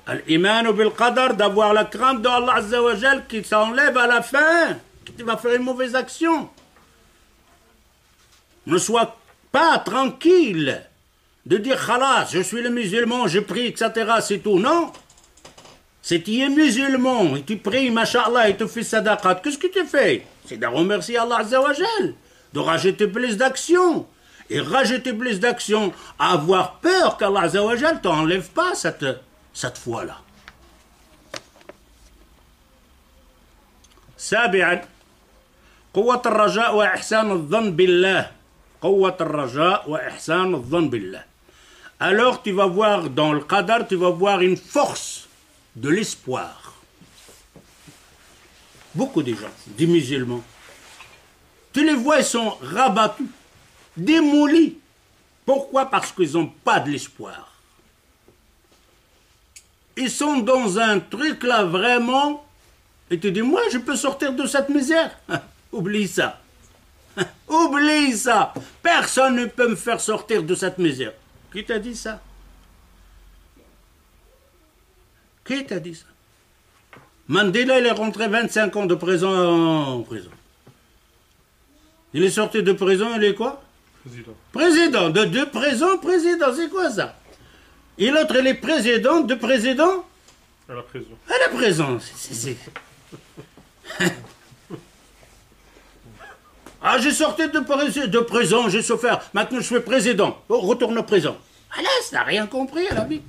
A: Al-Iman bil Qadar, d'avoir la crainte de Allah Azzawajal qui s'enlève à la fin, qui va faire une mauvaise action. Ne sois pas tranquille de dire khalas, je suis le musulman, je prie, etc. C'est tout. Non. Si tu es musulman et tu pries, masha'Allah, et tu fais sadaqat, qu'est-ce que tu fais? C'est de remercier Allah Azzawajal, de rajouter plus d'actions. Et rajouter plus d'actions, avoir peur qu'Allah Azzawajal t'enlève pas cette foi-là. سابعا قوة الرجاء وإحسان الظن بالله. قوة الرجاء وإحسان الظن بالله. Alors tu vas voir dans le qadar, tu vas voir une force de l'espoir. Beaucoup de gens, des musulmans, tu les vois, ils sont rabattus, démolis. Pourquoi? Parce qu'ils n'ont pas de l'espoir. Ils sont dans un truc là vraiment, et tu dis, moi je peux sortir de cette misère. Oublie ça. Oublie ça. Personne ne peut me faire sortir de cette misère. Qui t'a dit ça? Qui t'a dit ça? Mandela, il est rentré 25 ans de prison en prison. Il est sorti de prison, il est quoi? Président. Président. De prison, président, c'est quoi ça? Et l'autre, il est président de président? À la prison. À la prison. Ah, j'ai sorti de prison, j'ai souffert. Maintenant, je suis président. Oh, retourne au prison. Ah là, ça n'a rien compris à la vie.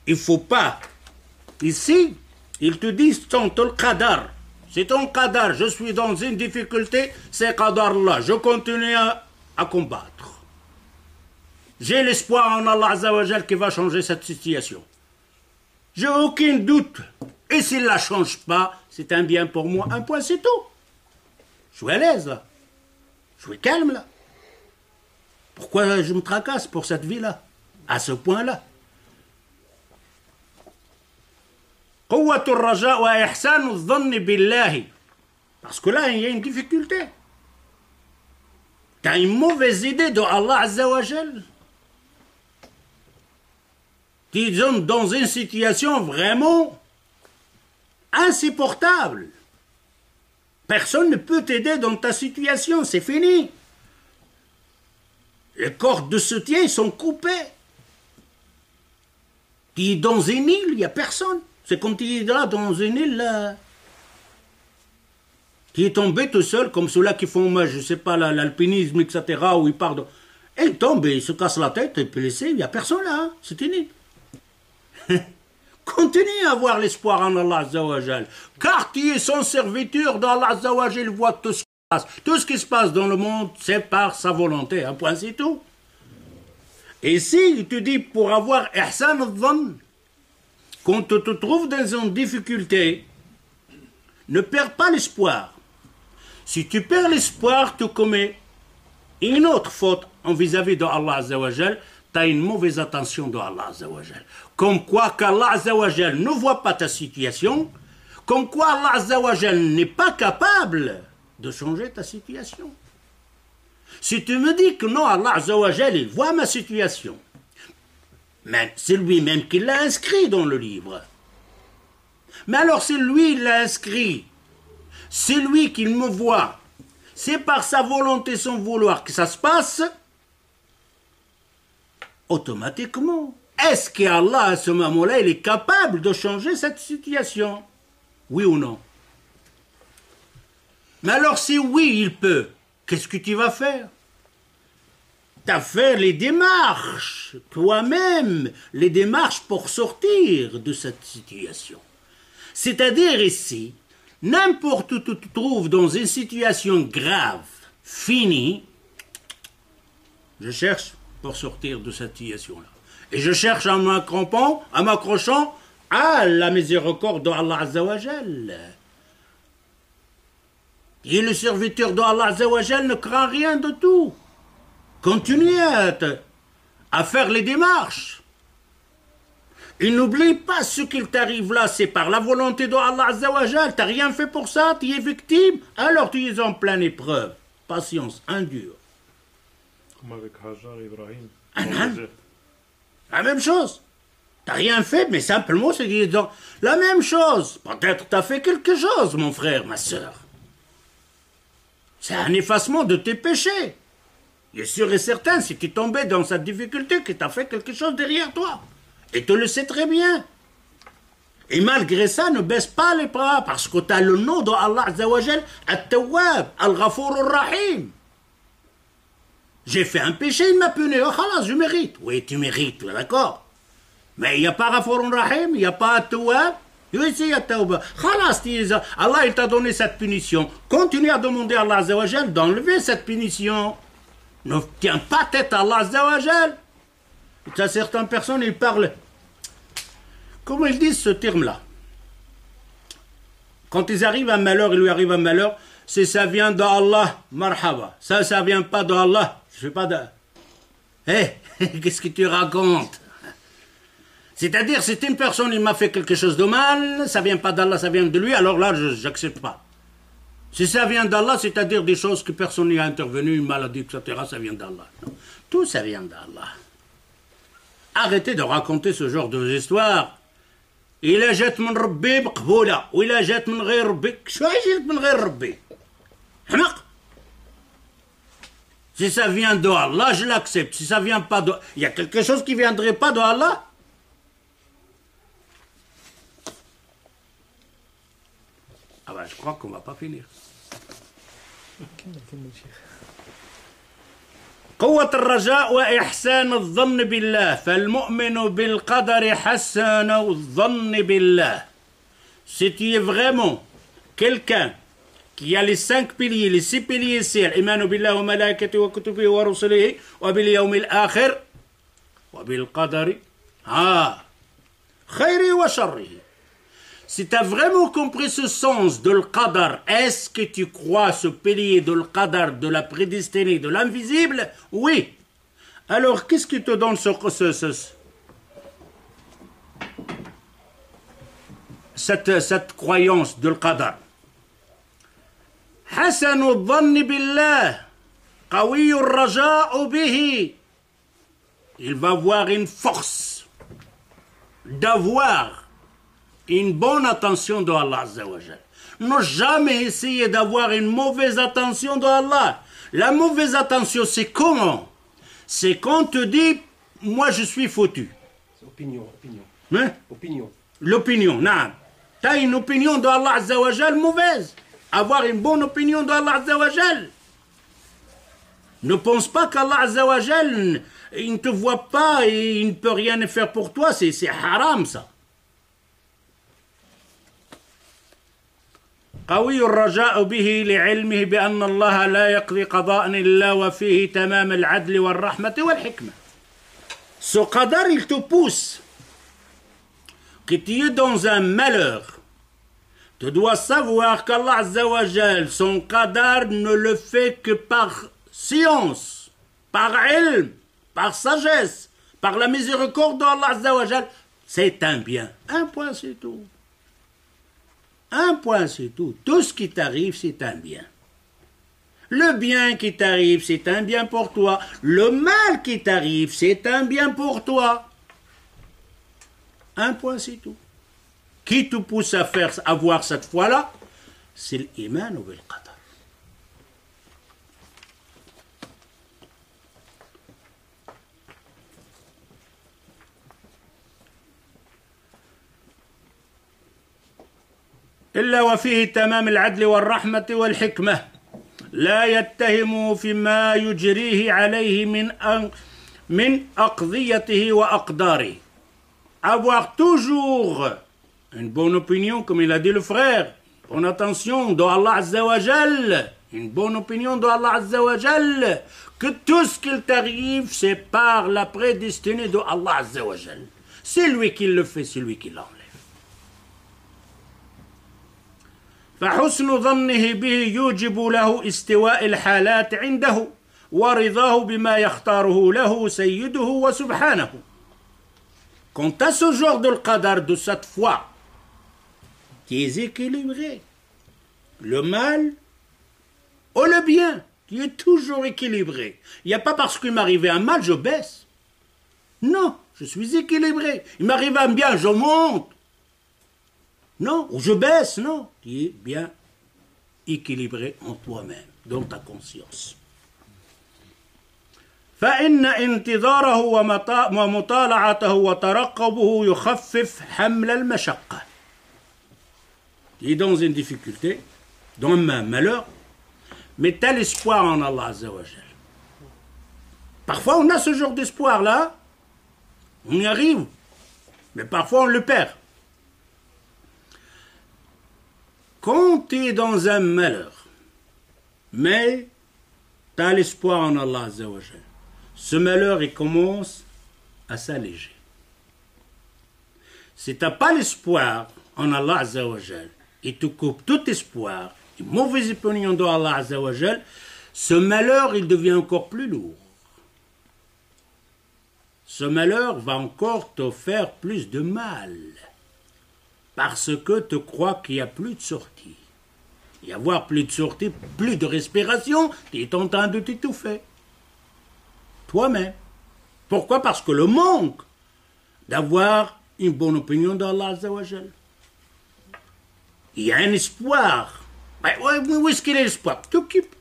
A: Il ne faut pas. Ici, ils te disent ton qadar. C'est ton qadar. Je suis dans une difficulté, c'est qadar-là. Je continue à combattre. J'ai l'espoir en Allah Azzawajal qui va changer cette situation. J'ai aucun doute. Et s'il ne la change pas, c'est un bien pour moi. Un point, c'est tout. Je suis à l'aise, là. Je suis calme, là. Pourquoi je me tracasse pour cette vie-là? À ce point-là. قوة الرجاء وإحسان الظن بالله. Parce que là, il y a une difficulté. Tu as une mauvaise idée de Allah Azzawajal. Tu es dans une situation vraiment insupportable. Personne ne peut t'aider dans ta situation, c'est fini. Les cordes de soutien, ils sont coupées. Tu es dans une île, il n'y a personne. C'est comme tu es là, dans une île, là. Tu es tombé tout seul, comme ceux-là qui font, moi, je ne sais pas, l'alpinisme, etc., où ils partent. Et ils tombent, ils se cassent la tête, et puis laissez, il n'y a personne là, hein. C'est une île. Continue à avoir l'espoir en Allah Azza wa Jal. Car tu es son serviteur d'Allah Azza wa Jal, il voit tout ce qui se passe. Tout ce qui se passe dans le monde, c'est par sa volonté. Un point, c'est tout. Et si tu dis pour avoir ihsan al-dhann, quand tu te trouves dans une difficulté, ne perds pas l'espoir. Si tu perds l'espoir, tu commets une autre faute en vis-à-vis de Allah Azza wa Jal, tu as une mauvaise attention de Allah Azza wa Jal. Comme quoi qu'Allah Azza wa Jal ne voit pas ta situation, comme quoi Allah Azza wa Jal n'est pas capable de changer ta situation. Si tu me dis que non, Allah Azza wa Jal, il voit ma situation, mais c'est lui-même qui l'a inscrit dans le livre. Mais alors c'est lui qui l'a inscrit, c'est lui qui me voit, c'est par sa volonté, son vouloir que ça se passe, automatiquement. Est-ce qu'Allah, à ce moment-là, il est capable de changer cette situation? Oui ou non? Mais alors si oui, il peut, qu'est-ce que tu vas faire? Tu as fait les démarches, toi-même, les démarches pour sortir de cette situation. C'est-à-dire ici, n'importe où tu te trouves dans une situation grave, finie, je cherche pour sortir de cette situation-là. Et je cherche en m'accrochant à la miséricorde d'Allah Azza wa Jal. Et le serviteur d'Allah Azza wa Jal ne craint rien de tout. Continue à faire les démarches. Et n'oublie pas ce qu'il t'arrive là, c'est par la volonté d'Allah Azza wa Jal. Tu n'as rien fait pour ça, tu es victime, alors tu es en pleine épreuve. Patience, endure.
C: Comme avec Hajar et Ibrahim.
A: La même chose. Tu n'as rien fait, mais simplement c'est disant la même chose. Peut-être tu as fait quelque chose, mon frère, ma soeur. C'est un effacement de tes péchés. Il est sûr et certain, si tu es tombé dans cette difficulté, que tu as fait quelque chose derrière toi. Et tu le sais très bien. Et malgré ça, ne baisse pas les bras, parce que tu as le nom d'Allah Azza wa Jal, At-Tawwab, Al-Ghafour Ar-Rahim. J'ai fait un péché, il m'a puni. Oh, khalas, je mérite. Oui, tu mérites, d'accord. Mais il n'y a pas Ghafour Ar-Rahim, il n'y a pas At-Tawwab. Oui, si, il y a Tawbah. Khalas, Allah il t'a donné cette punition. Continue à demander à Allah Azza wa Jal d'enlever cette punition. Ne tiens pas tête à Allah Azza wa Jal. Tu as certaines personnes, ils parlent. Comment ils disent ce terme-là? Quand ils arrivent à un malheur, il lui arrive un malheur, c'est ça vient d'Allah, marhaba. Ça vient pas d'Allah. Je sais pas de. Hé, qu'est-ce que tu racontes? C'est-à-dire, c'est une personne, il m'a fait quelque chose de mal, ça vient pas d'Allah, ça vient de lui, alors là, j'accepte pas. Si ça vient d'Allah, c'est-à-dire des choses que personne n'y a intervenu, une maladie, etc., ça vient d'Allah. Tout ça vient d'Allah. Arrêtez de raconter ce genre d'histoires. إلا جات من ربي مقبولة وإلا جات من غير ربي شو جات من غير ربي حمق. Si ça vient d'Allah, je l'accepte. Si ça vient pas d'Allah, il y a quelque chose qui viendrait pas d'Allah. Ah ben, je crois qu'on va pas finir. قوة الرجاء وإحسان الظن بالله فالمؤمن بالقدر حسن الظن بالله. Si tu es vraiment quelqu'un qui a les 5 piliers, les 6 piliers ici, الإيمان بالله وملائكته وكتبه ورسله وباليوم الآخر وبالقدر خيره وشره. Si tu as vraiment compris ce sens de l'Qadar, est-ce que tu crois ce pilier de l'Qadar, de la prédestinée, de l'invisible? Oui. Alors, qu'est-ce qui te donne cette croyance de l'Qadar? Hasanu dhanni billah, qawiyu raja'u bihi. Il va avoir une force d'avoir une bonne attention de Allah Azza wa Jal. Ne jamais essayer d'avoir une mauvaise attention de Allah. La mauvaise attention, c'est comment? C'est quand on te dit, moi je suis foutu.
B: Opinion.
A: Hein?
B: Opinion.
A: L'opinion, non. Tu as une opinion de Allah Azza wa Jal mauvaise. Avoir une bonne opinion de Allah Azza wa Jal. Ne pense pas qu'Allah Azza wa Jal, il ne te voit pas et il ne peut rien faire pour toi. C'est haram ça. قوي الرجاء به لعلمه بأن الله لا يقضي قضاء إلا وفيه تمام العدل والرحمة والحكمة. Ce qadar, il te pousse. Que tu es dans un malheur, tu dois savoir qu'Allah Azza wa Jal, son qadar ne le fait que par science, par ilm, par sagesse, par la miséricorde d'Allah Azza wa Jal. C'est un bien. Un point, c'est tout. Un point, c'est tout. Tout ce qui t'arrive, c'est un bien. Le bien qui t'arrive, c'est un bien pour toi. Le mal qui t'arrive, c'est un bien pour toi. Un point, c'est tout. Qui te pousse à voir cette foi-là? C'est l'iman ou le qadar. إلا وفيه تمام العدل والرحمة والحكمة لا يتهم فيما يجريه عليه من أقضيته وأقداره. Avoir toujours une bonne opinion, comme il a dit le frère, bonne attention de Allah Azza wa Jal, une bonne opinion de Allah Azza wa Jal, que tout ce qu'il t'arrive, c'est par la prédestinée de Allah Azza wa Jal. C'est lui qui le fait, c'est lui qui l'enlève. فحسن ظنه به يوجب له استواء الحالات عنده ورضاه بما يختاره له سيده وسبحانه. Quant à ce genre de qadar, de cette foi, qui est équilibré, le mal ou le bien, qui est toujours équilibré. Il n'y a pas parce qu'il m'arrivait un mal, je baisse. Non, je suis équilibré. Il m'arrive un bien, je monte. Non, ou je baisse, non. Tu es bien équilibré en toi-même, dans ta conscience. فإن انتظاره ومطالعته وترقبه يخفف حمل المشقة. Tu es dans une difficulté, dans un malheur, mais tu as l'espoir en Allah Azza wa Jal. Parfois on a ce genre d'espoir-là, on y arrive, mais parfois on le perd. Quand tu es dans un malheur, mais tu as l'espoir en Allah Azza wa Jal, ce malheur, il commence à s'alléger. Si tu n'as pas l'espoir en Allah Azza wa Jal, et tu coupes tout espoir, une mauvaise opinion de Allah Azza wa Jal, ce malheur, il devient encore plus lourd. Ce malheur va encore te faire plus de mal, parce que tu crois qu'il n'y a plus de sortie. Il y avoir plus de sortie, plus de respiration, tu es en train de t'étouffer. Toi-même. Pourquoi? Parce que le manque d'avoir une bonne opinion d'Allah Azza wa Jal. Il y a un espoir. Où est-ce qu'il est l'espoir? T'occupe.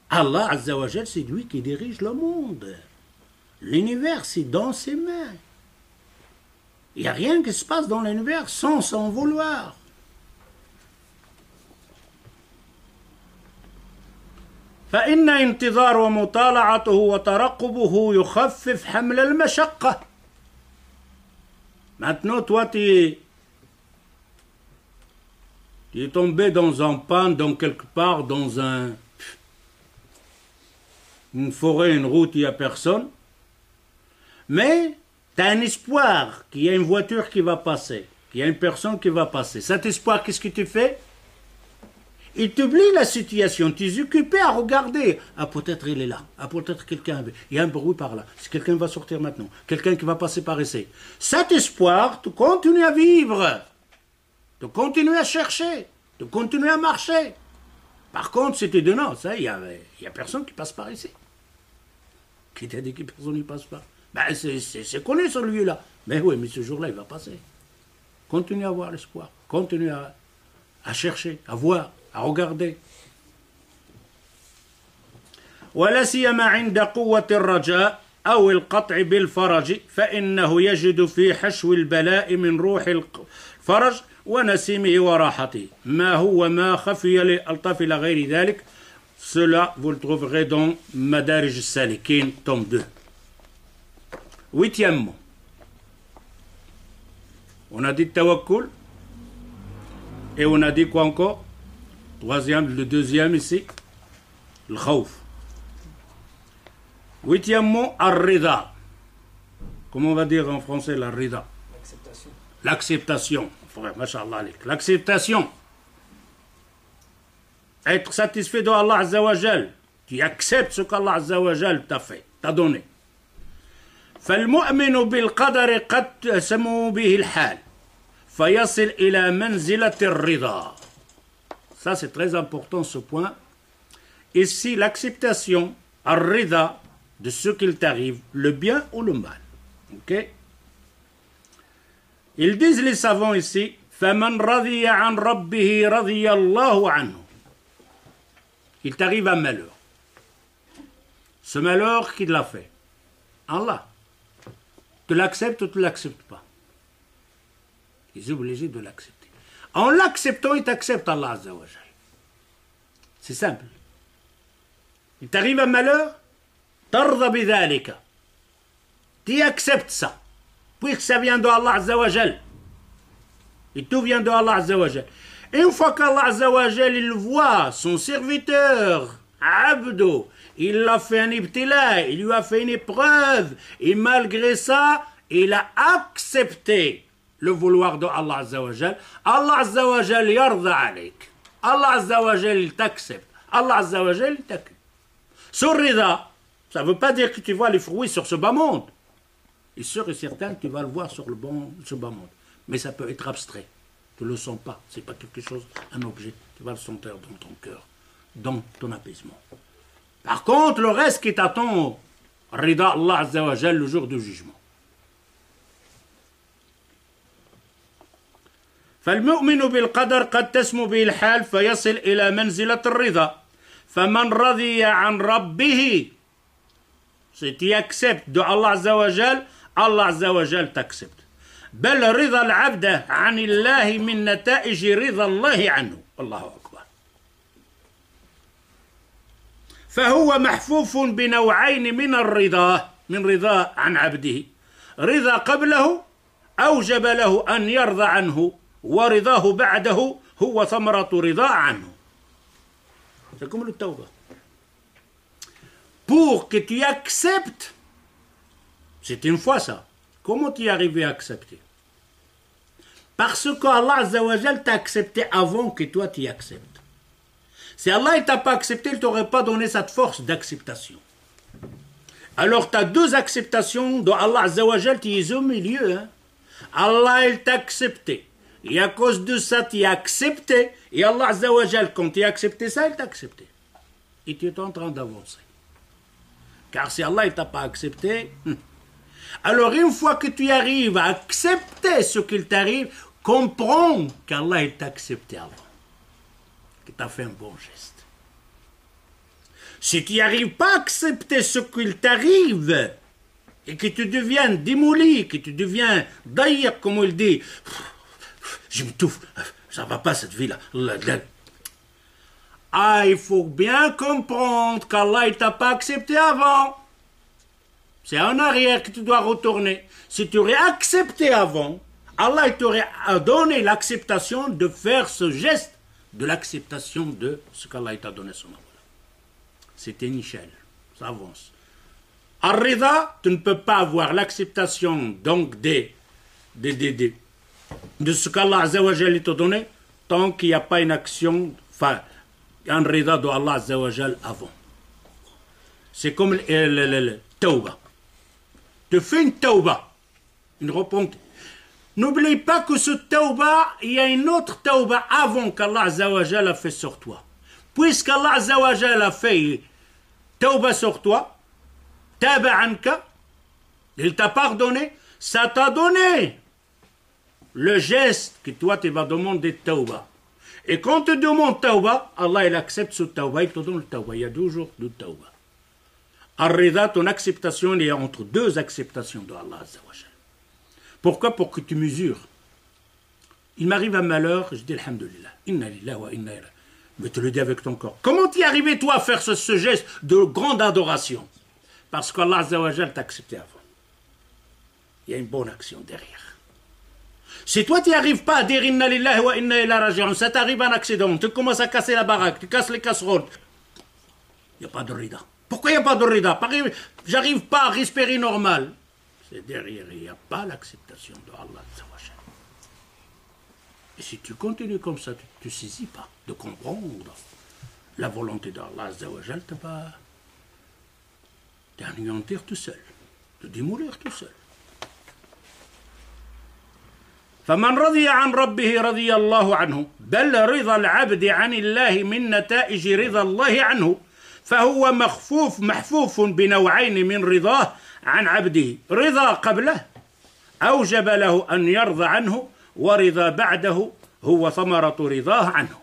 A: Allah Azza wa Jal, c'est lui qui dirige le monde. L'univers, c'est dans ses mains. Il n'y a rien qui se passe dans l'univers sans s'en vouloir. فإن انتظار ومطالعته وترقبه يخفف حمل المشقة. Maintenant, toi, tu es tombé dans un panne, dans quelque part, dans une forêt, une route, il n'y a personne. Mais tu as un espoir qu'il y a une voiture qui va passer, qu'il y a une personne qui va passer. Cet espoir, qu'est-ce que tu fais? Il t'oublie la situation, tu es occupé à regarder. Ah, peut-être il est là. Ah, peut-être quelqu'un. Il y a un bruit par là. Si quelqu'un va sortir maintenant, quelqu'un qui va passer par ici. Cet espoir, tu continues à vivre. Tu continues à chercher. Tu continues à marcher. Par contre, si tu dis non, ça, il y a personne qui passe par ici. Qui t'a dit que personne ne passe pas? Ben, c'est connu celui-là. Mais oui, mais ce jour-là, il va passer. Continue à avoir l'espoir. Continue à chercher, à voir, à regarder. ولا سيما عند قوة الرجاء أو القطع بالفرج فإنه يجد في حشو البلاء من روح الفرج ونسيمه وراحته ما هو ما خفي لألطاف إلى غير ذلك. Cela, vous le trouverez dans Madarij al-Salikin, tome 2. Huitièmement, on a dit tawakkul, Et on a dit quoi encore? Troisième, le deuxième ici, le khawf. Huitièmement, ar-rida. Comment on va dire en français la rida?
B: L'acceptation.
A: L'acceptation. Frère, mashallah, l'acceptation. Être satisfait de Allah Azza wa Jal. Tu acceptes ce qu'Allah Azza wa Jal t'a fait, t'a donné. فالمؤمن بالقدر قد تسمو به الحال فيصل إلى منزلة الرضا. Ça c'est très important ce point. Ici l'acceptation, ar-rida, de ce qu'il t'arrive, le bien ou le mal. Ok? Ils disent les savants ici, فَمَنْ رَضِيَ عَنْ رَبِّهِ رَضِيَ اللَّهُ عَنْهُ. Il t'arrive un malheur. Ce malheur, qui l'a fait? Allah. Tu l'acceptes ou tu ne l'acceptes pas? Il est obligé de l'accepter. En l'acceptant, il t'accepte Allah Azza wa Jal. C'est simple. Il t'arrive un malheur, tarda bidhalika. Tu acceptes ça. Puisque ça vient de Allah Azza wa Jal. Et tout vient de Allah Azza wa Jal. Une fois qu'Allah Azza wa Jal, il voit son serviteur, Abdo, il l'a fait un ibtila, il lui a fait une épreuve, et malgré ça, il a accepté le vouloir de Allah Azza wa Jal. Allah Azza wa Jal yarda alayk. Allah Azza wa Jal, il t'accepte. Allah Azza wa Jal, il t'accepte. Sur Rida, ça ne veut pas dire que tu vois les fruits sur ce bas monde. Et sûr et certain que tu vas le voir sur ce bas monde. Mais ça peut être abstrait. Tu ne le sens pas. Ce n'est pas quelque chose, un objet. Tu vas le sentir dans ton cœur, dans ton apaisement. Par contre, le reste qui t'attend, Rida Allah Azza wa Jal, le jour du jugement. فالمؤمن بالقدر قد تسمو به الحال فيصل إلى منزلة الرضا فمن رضي عن ربه si tu acceptes de Allah Azza wa Jal, Allah Azza wa Jal t'accepte. بل رضا العبد عن الله من نتائج رضا الله عنه. الله أكبر. فهو محفوف بنوعين من الرضا، من رضا عن عبده. رضا قبله أوجب له أن يرضى عنه، ورضاه بعده هو ثمرة رضا عنه. C'est comme le tawbah. Pour que tu acceptes, c'est une fois ça. Comment tu es arrivé à accepter? Parce qu'Allah Azza wa Jal t'a accepté avant que toi tu acceptes. Si Allah ne t'a pas accepté, il ne t'aurait pas donné cette force d'acceptation. Alors tu as deux acceptations de Allah Azza wa Jal, tu es au milieu. Hein? Allah il t'a accepté. Et à cause de ça, tu as accepté. Et Allah Azza wa Jal, quand tu as accepté ça, il t'a accepté. Et tu es en train d'avancer. Car si Allah ne t'a pas accepté, alors une fois que tu arrives à accepter ce qu'il t'arrive, comprends qu'Allah t'a accepté avant. Que tu as fait un bon geste. Si tu n'arrives pas à accepter ce qu'il t'arrive, et que tu deviens démoli, que tu deviens d'ailleurs, comme il dit, je m'étouffe, ça ne va pas cette vie-là. Ah, il faut bien comprendre qu'Allah ne t'a pas accepté avant. C'est en arrière que tu dois retourner. Si tu aurais accepté avant, Allah t'aurait donné l'acceptation de faire ce geste de l'acceptation de ce qu'Allah t'a donné son amour. C'était une échelle, ça avance. Ar-Rida, tu ne peux pas avoir l'acceptation donc de ce qu'Allah Azza wa Jal t'a donné tant qu'il n'y a pas une action, enfin, un Rida de Allah Azza wa Jal avant. C'est comme le tawbah. Tu fais une tawbah, une repentance. N'oublie pas que ce tawbah, il y a une autre tawbah avant qu'Allah Azza wa Jal a fait sur toi. Puisqu'Allah Azza wa Jal a fait tawbah sur toi, taba anka, il t'a pardonné, ça t'a donné le geste que toi tu vas demander tawbah. Et quand tu demandes tawbah, Allah il accepte ce tawbah, il te donne le tawbah. Il y a 2 jours de tawbah. Ar-Rida, ton acceptation, il y a entre 2 acceptations de Allah Azza wa Jal. Pourquoi? Pour que tu mesures. Il m'arrive un malheur, je dis Alhamdulillah, inna lillahi wa inna ilayhi. Mais tu le dis avec ton corps. Comment t'y es arrivé toi à faire ce geste de grande adoration? Parce qu'Allah Azza wa Jal t'a accepté avant. Il y a une bonne action derrière. Si toi, tu n'y arrives pas à dire Inna lillahi wa inna ila raji'un, ça t'arrive un accident, tu commences à casser la baraque, tu casses les casseroles. Il n'y a pas de rida. Pourquoi il n'y a pas de rida? J'arrive pas à respirer normal. C'est derrière, il n'y a pas l'acceptation de Allah. Et si tu continues comme ça, tu ne saisis pas de comprendre la volonté d'Allah, tu vas t'anéantir tout seul, te démolir tout seul. فمن رضي عن ربه رضي الله عنه بل رضا العبد عن الله من نتائج رضا الله عنه فهو محفوف بنوعين من رضاه عن عبده رضا قبله أوجب له أن يرضى عنه ورضا بعده هو ثمرة رضاه عنه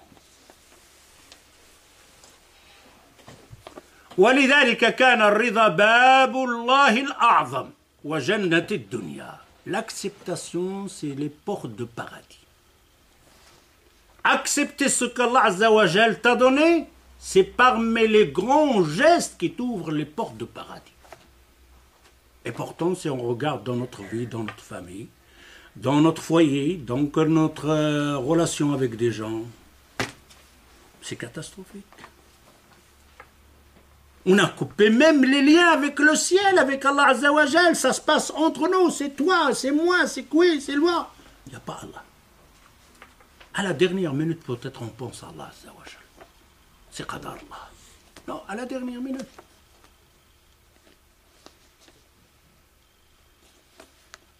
A: ولذلك كان الرضا باب الله الأعظم وجنة الدنيا. L'acceptation, c'est les portes de paradis. Accepter ce qu'Allah Azza wa Jal t'a donné, c'est parmi les grands gestes qui t'ouvrent les portes de paradis. Et pourtant, si on regarde dans notre vie, dans notre famille, dans notre foyer, donc notre relation avec des gens, c'est catastrophique. On a coupé même les liens avec le ciel, avec Allah Azza wa Jal. Ça se passe entre nous, c'est toi, c'est moi, c'est quoi, c'est lui. Il n'y a pas Allah. À la dernière minute, peut-être on pense à Allah Azza wa Jal. C'est qadar Allah. Non, à la dernière minute.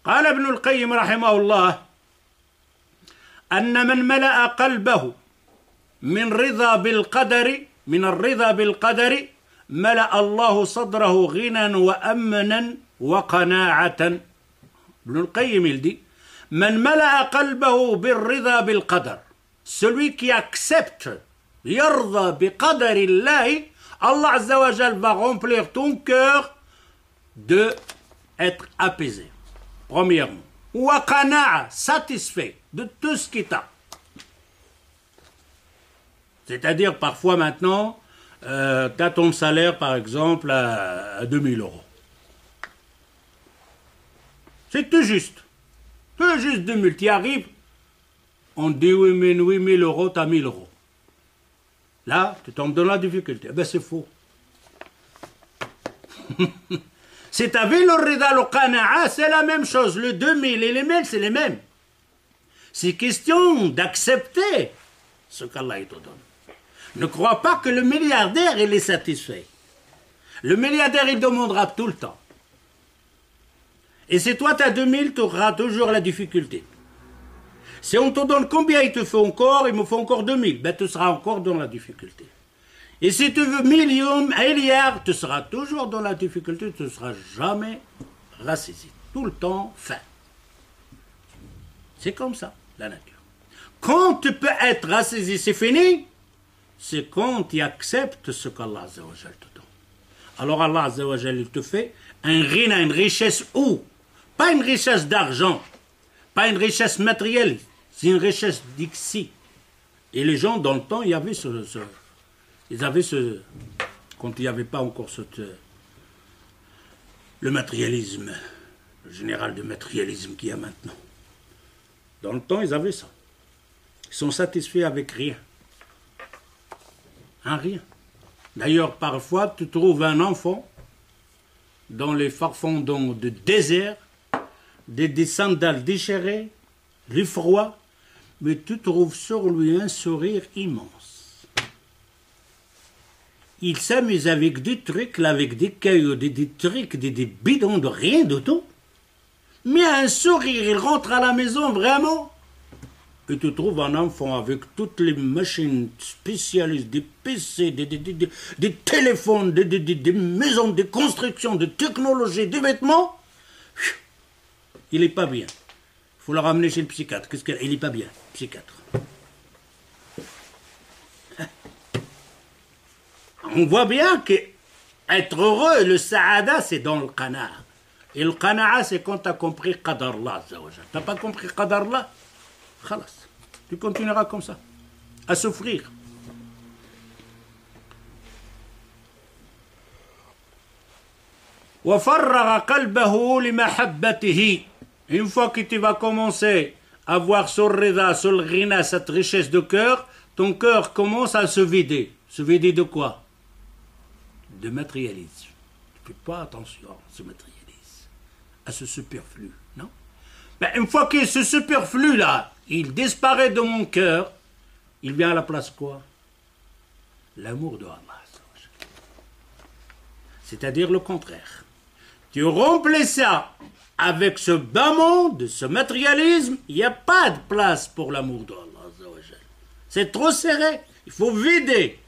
A: قال ابن القيم رحمه الله أن من ملأ قلبه من الرضا بالقدر ملأ الله صدره غنى وأمنا وقناعة. ابن القيم il dit من ملأ قلبه بالرضا بالقدر, celui qui accepte يرضى بقدر الله, Allah Azza wa Jal va remplir ton cœur de être apaisé. Premièrement, wa qana'a, satisfait de tout ce qui t'a. C'est-à-dire parfois maintenant, tu as ton salaire par exemple à 2000 euros. C'est tout juste. Tout juste 2000. Tu y arrives, on dit 8000 euros, tu as 1000 euros. Là, tu tombes dans la difficulté. Eh ben c'est faux. Si tu avais le rida, le qana'a, c'est la même chose. Le 2000 et les 1000, c'est les mêmes. C'est question d'accepter ce qu'Allah te donne. Ne crois pas que le milliardaire, il est satisfait. Le milliardaire, il demandera tout le temps. Et si toi, tu as 2000, tu auras toujours la difficulté. Si on te donne combien il te faut encore, il me faut encore 2000, ben tu seras encore dans la difficulté. Et si tu veux milliards, tu seras toujours dans la difficulté, tu ne seras jamais rassasié. Tout le temps faim. C'est comme ça, la nature. Quand tu peux être rassasié, c'est fini, c'est quand tu acceptes ce qu'Allah Azza wa Jal te donne. Alors Allah Azza wa Jal, il te fait un ghina, une richesse où? Pas une richesse d'argent, pas une richesse matérielle, c'est une richesse d'ici. Et les gens, dans le temps, il y avait ils avaient quand il n'y avait pas encore le matérialisme, le général de matérialisme qu'il y a maintenant. Dans le temps, ils avaient ça. Ils sont satisfaits avec rien. Un rien. D'ailleurs, parfois, tu trouves un enfant dans les farfondons de désert, des sandales déchirées, le froid, mais tu trouves sur lui un sourire immense. Il s'amuse avec des trucs, là, avec des cailloux, des trucs, des bidons de rien de tout. Mais un sourire, il rentre à la maison vraiment. Et tu trouves un enfant avec toutes les machines spécialistes, des PC, des téléphones, des maisons, des constructions, des technologies, des vêtements. Il n'est pas bien. Il faut le ramener chez le psychiatre. Il n'est pas bien, psychiatre. On voit bien qu'être heureux, le sa'ada, c'est dans le qana'a. Et le qana'a, c'est quand tu as compris qadar Allah. Tu n'as pas compris qadar Allah, khalas. Tu continueras comme ça, à souffrir. وَفَرَّغَ قَلْبَهُ لِمَحَبَّتِهِ. Une fois que tu vas commencer avoir sur rida, sur le ghina, cette richesse de cœur, ton cœur commence à se vider. Se vider de quoi? De matérialisme. Tu ne fais pas attention à ce matérialisme, à ce superflu, non? Ben, une fois que ce superflu-là, il disparaît de mon cœur, il vient à la place quoi? L'amour de Allah. C'est-à-dire le contraire. Tu remplis ça avec ce bas monde, ce matérialisme, il n'y a pas de place pour l'amour de Allah. C'est trop serré. Il faut vider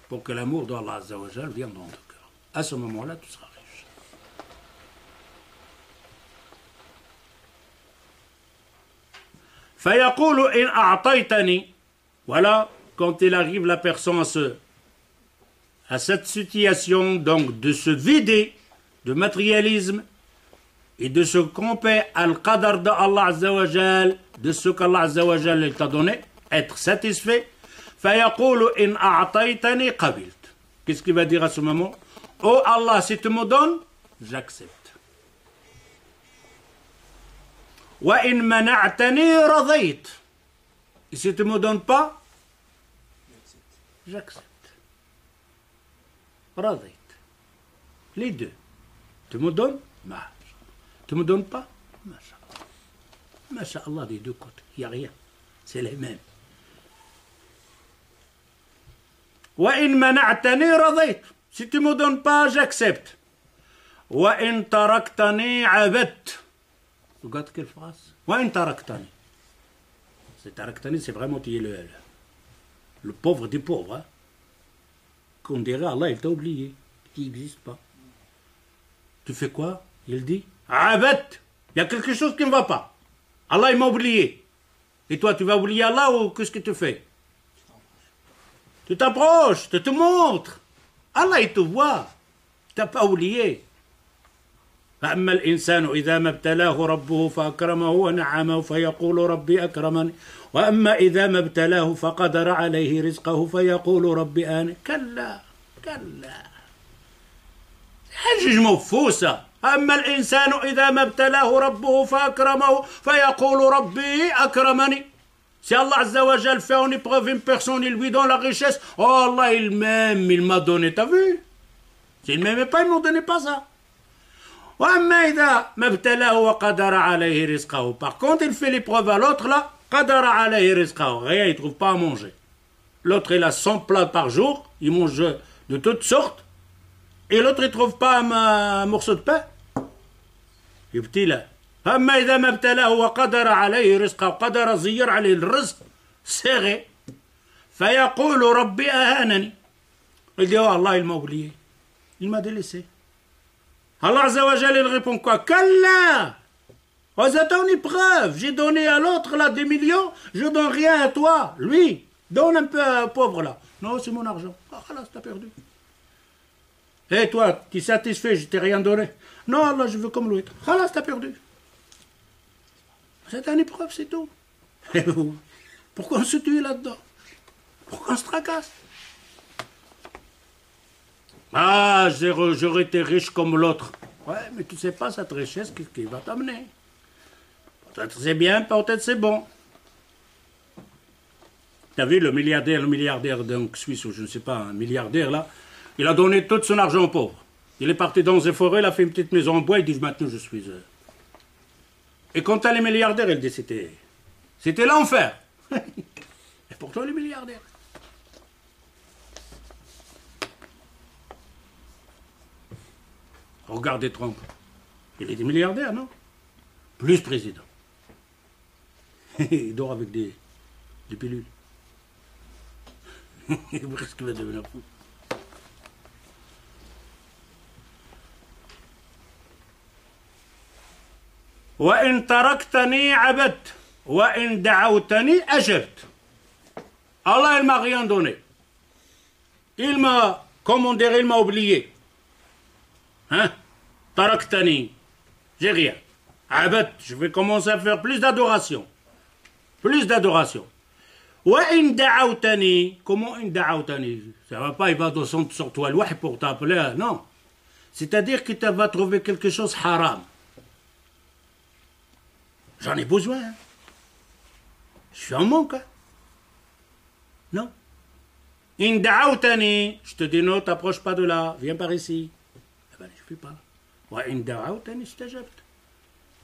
A: pour que l'amour de Allah vienne dans ton cœur. À ce moment-là, tu seras riche. فيقول إن أعطيتني. Voilà, quand il arrive la personne à cette situation donc de se vider de matérialisme et de se camper à l'qadar de Allah Azzawajal, de ce qu'Allah Azzawajal t'a donné, être satisfait. فيقول إن أعطيتني قبلت. Qu'est-ce qu'il va dire à ce moment? Oh Allah, si tu me donnes, j'accepte. وإن منعتني رضيت. Et si tu ne me donnes pas, j'accepte. رضيت. Les deux. Tu me donnes, tu ne me donnes pas, Masha'Allah des deux côtés. Il n'y a rien. C'est les mêmes. وإن منعتني رضيت. Si tu ne me donnes pas, j'accepte. وإن تركتني عبدت. Regarde quelle phrase. وإن تركتني. C'est taraktani, c'est vraiment tu es le pauvre des pauvres. Hein? Qu'on dirait Allah, il t'a oublié. Qui n'existe pas. Tu fais quoi? Il dit Abad, il y a quelque chose qui ne va pas. Allah, il m'a oublié. Et toi, tu vas oublier Allah ou qu'est-ce que tu fais? Tu t'approches, tu te montres. Allah, il te voit. Tu n'as pas oublié. فأما الإنسان إذا ما ابتلاه ربه فأكرمه ونعمه فيقول ربي أكرمني وأما إذا ما ابتلاه فقدر عليه رزقه فيقول ربي أهانن. كلا كلا. جugement faux ça. أما الإنسان إذا ما ابتلاه ربه فأكرمه فيقول ربي أكرمني. Si Allah Azza wa Jal fait en épreuve une personne, il lui donne la richesse. Oh Allah, il m'aime, il m'a donné. T'as vu? S'il ne m'aimait pas, il ne me donnait pas ça. وأما إذا ما ابتلاه وقدر عليه رزقه. Par contre, il fait l'épreuve à l'autre là. قدر عليه رزقه. Rien, il ne trouve pas à manger. L'autre, il a 100 plats par jour. Il mange de toutes sortes. Et l'autre, il ne trouve pas un morceau de pain. يبتي له. أما إذا ما ابتلاه وقدر عليه رزقه قدر زير عليه الرزق serré. فيقول ربي أهانني. Il dit oh Allah, il m'a oublié. Il m'a délaissé. Allah Azza wa Jal, il répond quoi? Kalla! Oh, c'est ton épreuve. J'ai donné à l'autre là des millions, je donne rien à toi. Lui, donne un peu à un pauvre là. Non, c'est mon argent. Ah, là, t'as perdu. Et toi, tu es satisfait, je t'ai rien donné. Non, Allah, je veux comme l'autre. Ah, là, t'as perdu. C'est une épreuve, c'est tout. Pourquoi on se tue là-dedans? Pourquoi on se tracasse? Ah, j'aurais été riche comme l'autre. Ouais, mais tu ne sais pas cette richesse qui va t'amener. Peut-être c'est bien, peut-être c'est bon. Tu as vu le milliardaire donc suisse, ou je ne sais pas, un milliardaire là, il a donné tout son argent aux pauvres. Il est parti dans les forêts, il a fait une petite maison en bois, il dit maintenant je suis... Et quant à les milliardaires, il dit c'était l'enfer. Et pourtant les milliardaires. Regardez Trump. Il est milliardaire, non? Plus président. Il dort avec des pilules. Il est presque va devenir fou. وإن تركتني عبدت وإن دعوتني أجبت. Allah, il m'a rien donné. Il m'a, comment dire, il m'a oublié. Hein? Taraktani. J'ai rien. Abad, je vais commencer à faire plus d'adoration. Plus d'adoration. Wa in da'awtani. Comment in da'awtani? Ça va pas, il va descendre sur toi le wahy pour t'appeler. Non. C'est-à-dire que tu vas trouver quelque chose haram. J'en ai besoin. Je suis en manque. Hein? Non. In da'awtani, je te dis non, t'approches pas de là, viens par ici. Eh ben, je ne fais pas. Wa in da'awtani istajabt.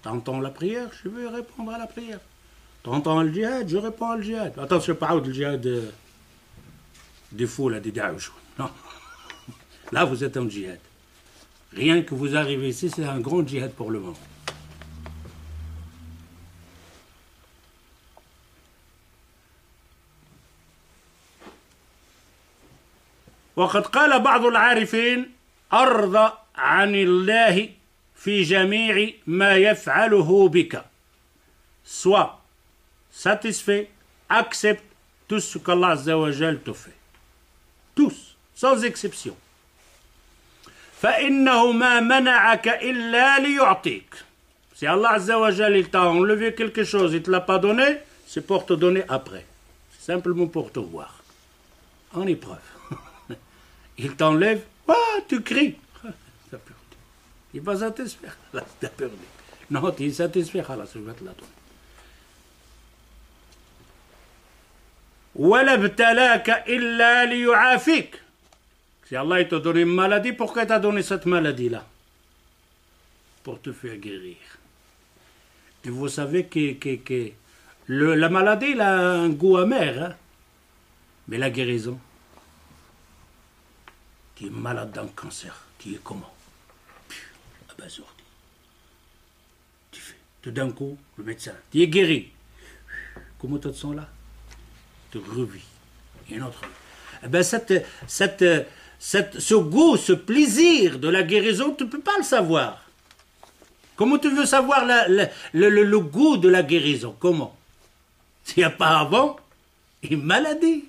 A: T'entends la prière, je vais répondre à la prière. T'entends le djihad, je réponds au djihad. Attention, pas au djihad des fous, là, des daouches. Non. Là, vous êtes en djihad. Rien que vous arrivez ici, c'est un grand djihad pour le moment. وقد قال بعض العارفين أرض عن الله في جميع ما يفعله بك. Sois satisfait, accepte tout ce qu'Allah Azza wa Jal te fait. Tous, sans exception. فإنه ما منعك إلا ليعطيك. Si Allah Azza wa Jal il t'a enlevé quelque chose, il ne te l'a pas donné, c'est pour te donner après. C'est simplement pour te voir. En épreuve. Il t'enlève, tu cries. T'as perdu. Il va satisfaire. Là, t'as perdu. Non, tu es satisfait, Allah, je vais te la donner. وَلَا ابْتَلَاكَ إِلَّا لِيُعَافِيكَ. Si Allah t'a donné une maladie, pourquoi il t'a donné cette maladie-là? Pour te faire guérir. Et vous savez que la maladie, elle a un goût amer. Hein? Mais la guérison, tu es malade d'un cancer. Tu es comment? Abasourdi. Tu fais. Tout d'un coup, le médecin, tu es guéri. Comment tu te sens là? Tu revis. Une autre. Eh ben ce goût, ce plaisir de la guérison, tu ne peux pas le savoir. Comment tu veux savoir le goût de la guérison? Comment? S'il n'y a pas avant une maladie.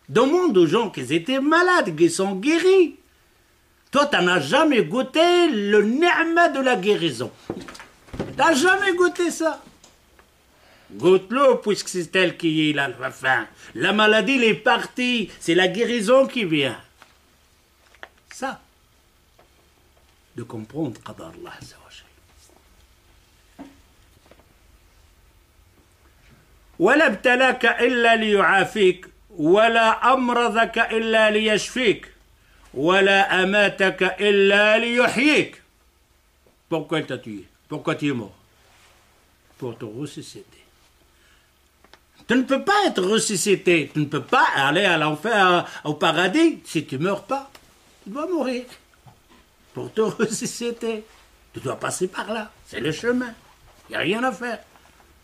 A: Demande aux gens qui étaient malades, qui sont guéris. Toi, tu n'as jamais goûté le ni'ma de la guérison. Tu n'as jamais goûté ça. Goûte-le, puisque c'est elle qui est là, la fin. La maladie, elle est partie. C'est la guérison qui vient. Ça. De comprendre qadar Allah Azza wa Jal. ولا ابتلاك إلا ليعافيك ولا أمرضك إلا ليشفيك ولا أماتك إلا ليحييك. Pourquoi il t'a tué? Pourquoi tu es mort? Pour te ressusciter. Tu ne peux pas être ressuscité. Tu ne peux pas aller à l'enfer, au paradis, si tu ne meurs pas. Tu dois mourir. Pour te ressusciter. Tu dois passer par là. C'est le chemin. Il n'y a rien à faire.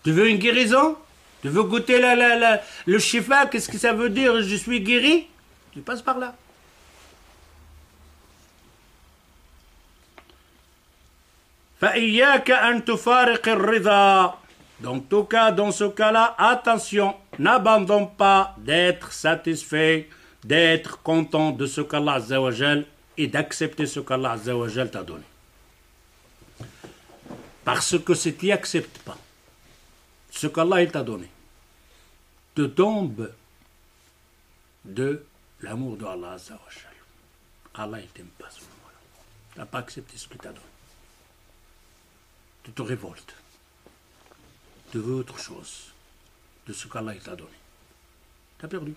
A: Tu veux une guérison? Tu veux goûter le shifa? Qu'est-ce que ça veut dire? Je suis guéri? Tu passes par là. فإياك أن تفارق الرضا. Donc, tout cas, dans ce cas-là, attention, n'abandonne pas d'être satisfait, d'être content de ce qu'Allah Azza wa Jal et d'accepter ce qu'Allah Azza wa Jal t'a donné. Parce que si tu n'acceptes pas ce qu'Allah t'a donné, te tombe de l'amour d'Allah Azza wa Jal. Allah, il ne t'aime pas à ce moment-là. Tu n'as pas accepté ce qu'il t'a donné. Tu te révoltes. Tu veux autre chose de ce qu'Allah t'a donné. Tu as perdu.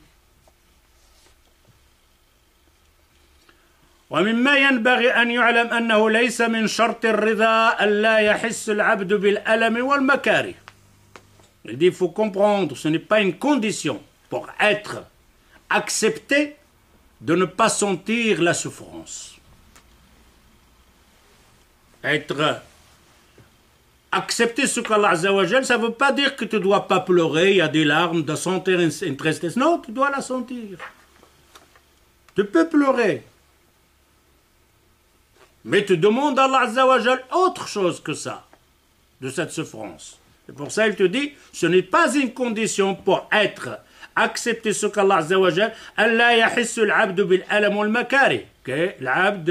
A: ومما ينبغي أن يعلم أنه ليس من شرط الرضا ألا يحس العبد بالألم والمكاره. Il dit, il faut comprendre, ce n'est pas une condition pour être accepté de ne pas sentir la souffrance. Accepter ce qu'Allah Azza wa Jal, ça ne veut pas dire que tu ne dois pas pleurer, il y a des larmes, de sentir une tristesse. Non, tu dois la sentir. Tu peux pleurer. Mais tu demandes à Allah Azza wa Jal autre chose que ça, de cette souffrance. Et pour ça, il te dit, ce n'est pas une condition pour être accepter ce qu'Allah Azza wa Jal, Allah yahissu al-abdu bil-alam wal-makari. L'abd,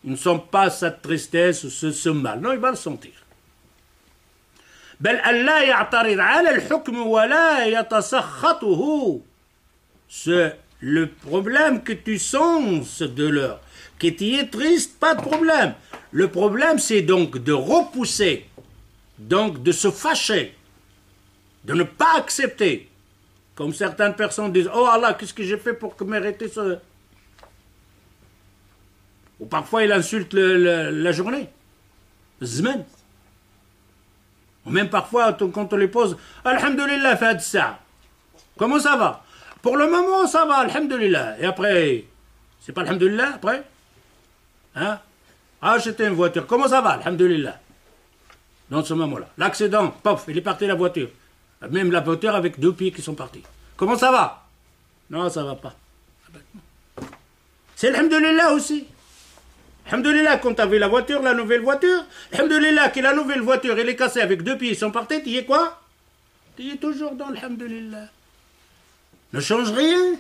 A: il ne sent pas cette tristesse ou ce mal. Non, il va le sentir. بل ألا يعترض على الحكم ولا يتسخطه. C'est le problème que tu sens de l'heure, que tu es triste, pas de problème. Le problème, c'est donc de repousser, donc de se fâcher De ne pas accepter. Comme certaines personnes disent, oh Allah, qu'est-ce que j'ai fait pour mériter ça? Ou parfois il insulte la journée. Zmen. Ou même parfois, quand on lui pose, Alhamdulillah, fad sa. Comment ça va? Pour le moment, ça va, Alhamdulillah. Et après, c'est pas Alhamdulillah après? Hein? Ah, j'étais une voiture. Comment ça va? Alhamdulillah. Dans ce moment-là. L'accident, pof, il est parti la voiture. Même la voiture avec 2 pieds qui sont partis. Comment ça va? Non, ça va pas. C'est Alhamdulillah aussi. Alhamdulillah, quand tu as vu la voiture, la nouvelle voiture, Alhamdulillah, que la nouvelle voiture, elle est cassée avec 2 pieds, ils sont partis, tu y es quoi? Tu y es toujours dans l'Alhamdulillah. Ne change rien.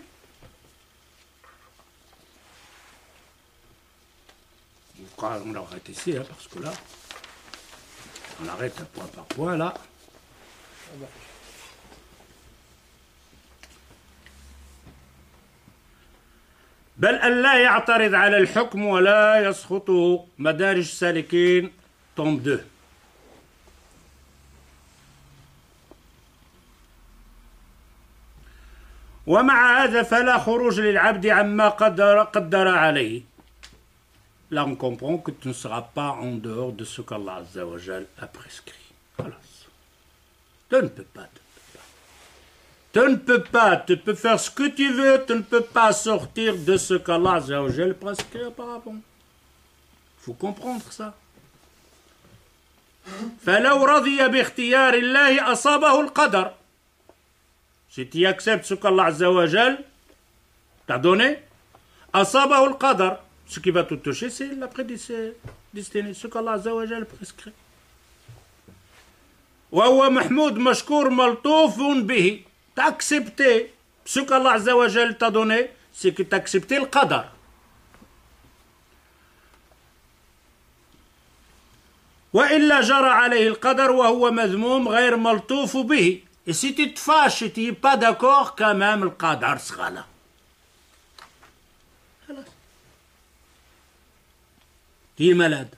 A: On arrête ici, hein, parce que là, on arrête point par point, là. بل أن لا يعترض على الحكم ولا يسخطه. مدارج السالكين tome 2. ومع هذا فلا خروج للعبد عما قدر عليه. Là on comprend que tu ne seras pas en dehors de ce qu'Allah Azza wa Jal a prescrit. Voilà. Tu ne peux pas. Tu ne peux pas, tu peux faire ce que tu veux, tu ne peux pas sortir de ce qu'Allah Azza wa Jal prescrit auparavant. Il faut comprendre ça. فلو رضي باختيار الله أصابه القدر. Si tu acceptes ce qu'Allah Azza wa Jal t'a donné, أصابه القدر. Ce qui va te toucher, c'est la prédestinée, ce qu'Allah Azza wa Jal prescrit. وهو محمود مشكور ملطوف به. T'as accepté ce qu'Allah Azza wa Jal t'a donné, c'est que t'as accepté le qadar. وإلا جرى عليه القدر وهو مذموم غير ملطوف به. Et si tu te fâches et tu n'es pas d'accord, quand même le qadar sera là. Tu es malade.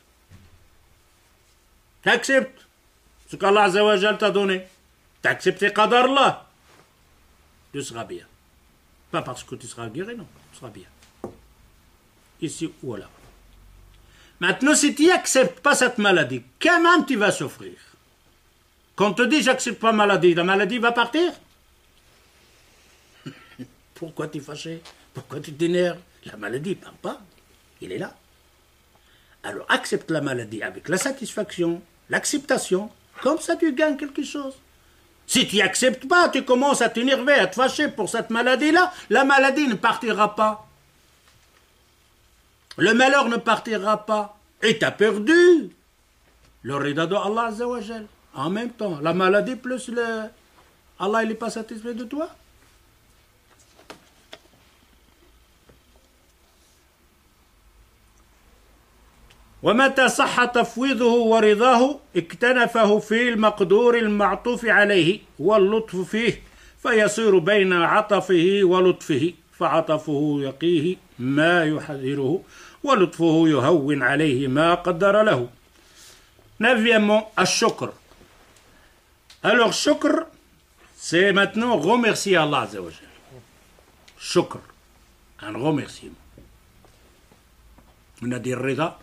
A: Tu acceptes ce qu'Allah Azza wa Jal t'a donné. Tu as accepté qadar Allah. Tu seras bien. Pas parce que tu seras guéri, non. Tu seras bien. Ici ou là. Maintenant, si tu n'acceptes pas cette maladie, quand même tu vas souffrir. Quand on te dit j'accepte pas la maladie va partir. Pourquoi tu es fâché? Pourquoi tu t'énerves? La maladie ne part pas. Il est là. Alors accepte la maladie avec la satisfaction, l'acceptation. Comme ça tu gagnes quelque chose. Si tu n'acceptes pas, tu commences à t'énerver, à te fâcher pour cette maladie-là, la maladie ne partira pas. Le malheur ne partira pas. Et tu as perdu le rida de Allah Azza wa Jal. En même temps, la maladie plus le... Allah, il n'est pas satisfait de toi. ومتى صح تفويضه ورضاه اكتنفه في المقدور المعطوف عليه واللطف فيه فيصير بين عطفه ولطفه فعطفه يقيه ما يحذره ولطفه يهون عليه ما قدر له. Neuvièmement, الشكر. Alors, shukr, c'est maintenant remercier Allah Azza wa Jal. Shukr, un remerciement. On a dit rida.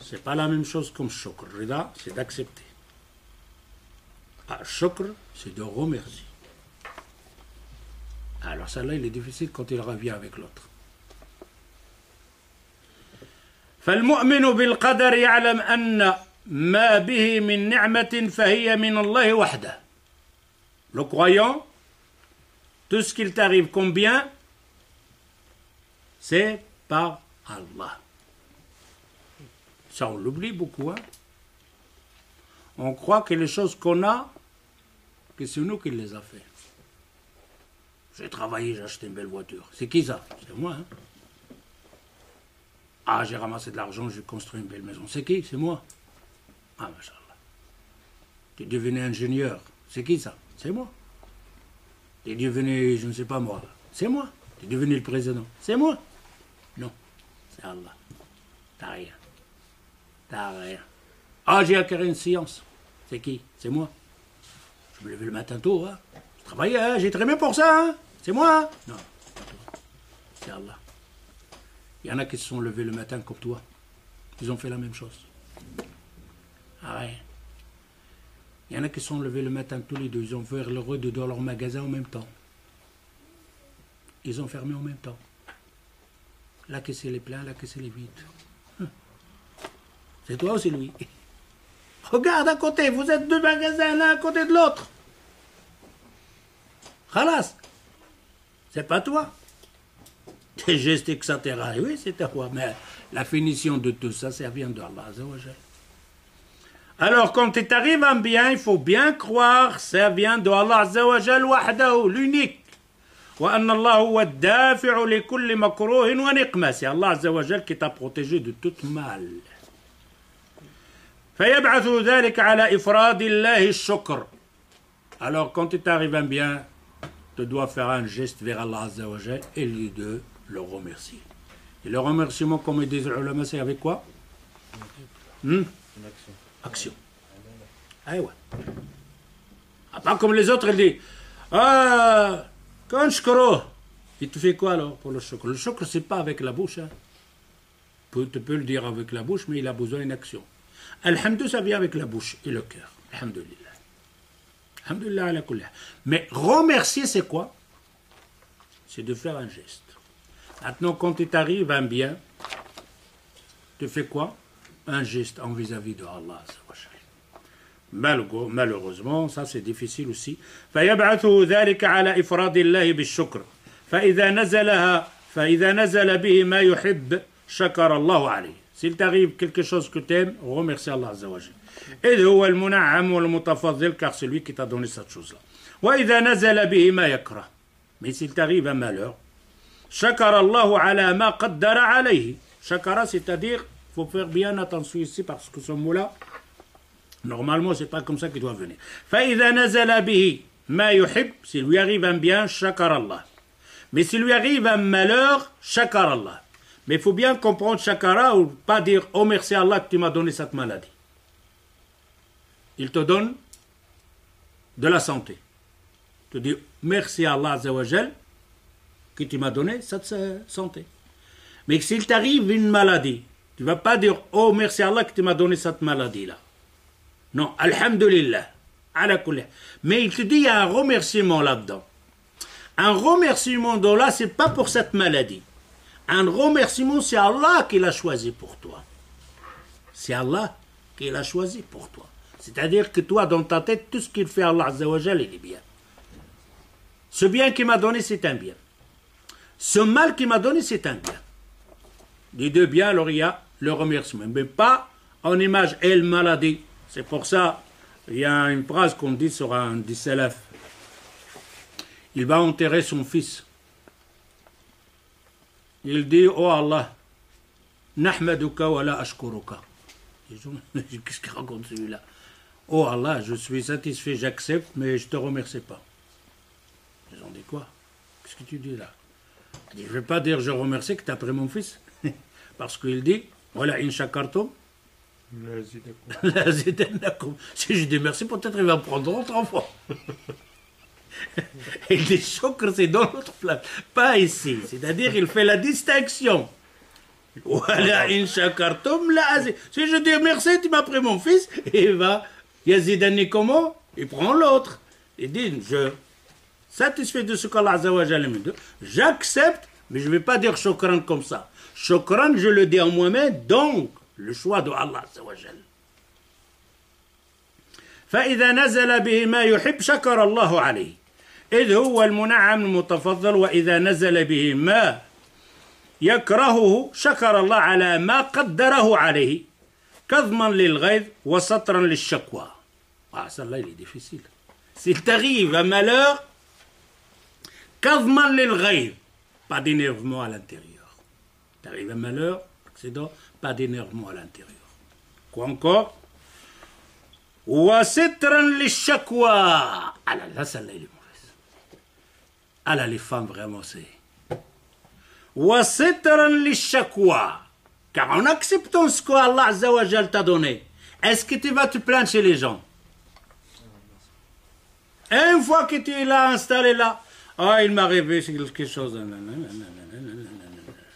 A: C'est pas la même chose comme shukr. Rida, c'est d'accepter. Ah, shukr, c'est de remercier. Alors, celle-là, il est difficile quand il revient avec l'autre. فالمؤمن بالقدر يعلم أن ما به من نعمة فهي من الله وحده. Le croyant, tout ce qu'il t'arrive comme bien, c'est par Allah. Ça, on l'oublie beaucoup. Hein? On croit que les choses qu'on a, que c'est nous qui les a fait. J'ai travaillé, j'ai acheté une belle voiture. C'est qui ça? C'est moi. Hein? Ah, j'ai ramassé de l'argent, j'ai construit une belle maison. C'est qui? C'est moi. Ah, machallah. Tu es devenu ingénieur. C'est qui ça? C'est moi. Tu es devenu, je ne sais pas moi. C'est moi. Tu es devenu le président. C'est moi. Non, c'est Allah. T'as rien. T'as rien. Ah, j'ai acquis une science. C'est qui? C'est moi. Je me levais le matin tôt, hein. Je travaillais, hein. J'ai très bien pour ça, hein. C'est moi, hein. Non, pas toi. C'est Allah. Il y en a qui se sont levés le matin comme toi. Ils ont fait la même chose. Ah ouais. Il y en a qui se sont levés le matin tous les deux. Ils ont ouvert le rue dans leur magasin en même temps. Ils ont fermé en même temps. La caisse elle est pleine, la caisse elle est vide. C'est toi ou c'est lui? Regarde à côté, vous êtes deux magasins l'un à côté de l'autre. Khalas. C'est pas toi. Tes gestes, etc. Oui, c'est à toi. Mais la finition de tout ça, ça vient de Allah. Alors, quand tu arrives en bien, il faut bien croire, ça vient de Allah Azzawajal wahdahu, l'unique. وأن الله هو الدافع لكل مكروه ونقمة. C'est Allah Azzawajal qui t'a protégé de tout mal. فيبعث ذلك على إفراد الله الشكر. Alors, quand tu arrives en bien, tu dois faire un geste vers Allah Azzawajal et lui de le remercier. Et le remerciement, comme ils disent les ulama, c'est avec quoi? Une action. Action. Ah ouais. Ah, pas comme les autres, ils disent ah, quand je crois, il te fait quoi alors pour le shukr? Le shukr, c'est pas avec la bouche. Hein. Tu peux le dire avec la bouche, mais il a besoin d'une action. Alhamdulillah, ça vient avec la bouche et le cœur. Alhamdulillah. Alhamdulillah ala kulli. Mais remercier, c'est quoi? C'est de faire un geste. Maintenant, quand tu arrives un bien, tu fais quoi? Un geste en vis-à-vis de Allah. Malheureusement, ça c'est difficile aussi. فيبعثه ذلك على إفراد الله بالشكر فإذا نزل به ما يحب شكر الله عليه. S'il t'arrive quelque chose que tu aimes, remercie Allah Azza wa Jal. Et هو المنعم والمتفضل, car c'est lui qui t'a donné cette chose-là. وإذا نزل به ما يكره. Mais s'il t'arrive un malheur, شكر الله على ما قدر عليه. Shakara, c'est-à-dire, il faut faire bien attention ici parce que ce mot-là, normalement, c'est pas comme ça qu'il doit venir. فإذا نزل به ما يحب, s'il lui arrive un bien, شكر الله. Mais s'il lui arrive un malheur, شكر الله. Mais il faut bien comprendre shakara ou pas dire oh merci Allah que tu m'as donné cette maladie. Il te donne de la santé. Tu dis merci Allah Azza wa Jal que tu m'as donné cette santé. Mais s'il t'arrive une maladie, tu ne vas pas dire oh merci Allah que tu m'as donné cette maladie-là. Non, alhamdulillah. Ala kulli. Mais il te dit il y a un remerciement là-dedans. Un remerciement de là, c'est pas pour cette maladie. Un remerciement, c'est Allah qui l'a choisi pour toi. C'est Allah qui l'a choisi pour toi. C'est-à-dire que toi, dans ta tête, tout ce qu'il fait Allah Azza wa Jal, il est bien. Ce bien qu'il m'a donné, c'est un bien. Ce mal qu'il m'a donné, c'est un bien. Les deux biens, alors il y a le remerciement. Mais pas en image elle maladie. C'est pour ça, il y a une phrase qu'on dit sur un des salaf. Il va enterrer son fils. Il dit, oh Allah, nahmaduka wa la ashkuruka. Qu'est-ce qu'il raconte celui-là? Oh Allah, je suis satisfait, j'accepte, mais je ne te remercie pas. Ils ont dit quoi? Qu'est-ce que tu dis là? Je ne vais pas dire je remercie que tu as pris mon fils. Parce qu'il dit, voilà, in shakartum. Si je dis merci, peut-être il va prendre autre enfant. Et les chokr, c'est dans l'autre place, pas ici. C'est-à-dire, il fait la distinction. Voilà, in shakartum la azid. Si je dis merci, tu m'as pris mon fils, et il va, yazidani comment? Il prend l'autre. Il dit, je satisfait de ce qu'Allah Azza wa Jalla me donne, j'accepte, mais je ne vais pas dire shokran comme ça. Shokran, je le dis en moi-même, donc, le choix de Allah Azza wa Jalla. فإذا نزل به ما يحب شكر الله عليه إذ هو المنعم المتفضل وإذا نزل به ما يكرهه شكر الله على ما قدره عليه كظما للغيظ وسطرا للشكوى. Celle-là, il est difficile. S'il t'arrive un malheur, كظما للغيظ, pas d'énervement à l'intérieur. T'arrive un malheur, accident, pas d'énervement à l'intérieur. Quoi encore? وسترا للشكوى. Ah là, celle-là, elle est mauvaise. Ah là, les femmes, vraiment, c'est... وسترا للشكوى. Car en acceptant ce qu'Allah Azza wa Jal t'a donné, est-ce que tu vas te plaindre chez les gens? Et une fois que tu l'as installé là, ah, il m'est arrivé quelque chose.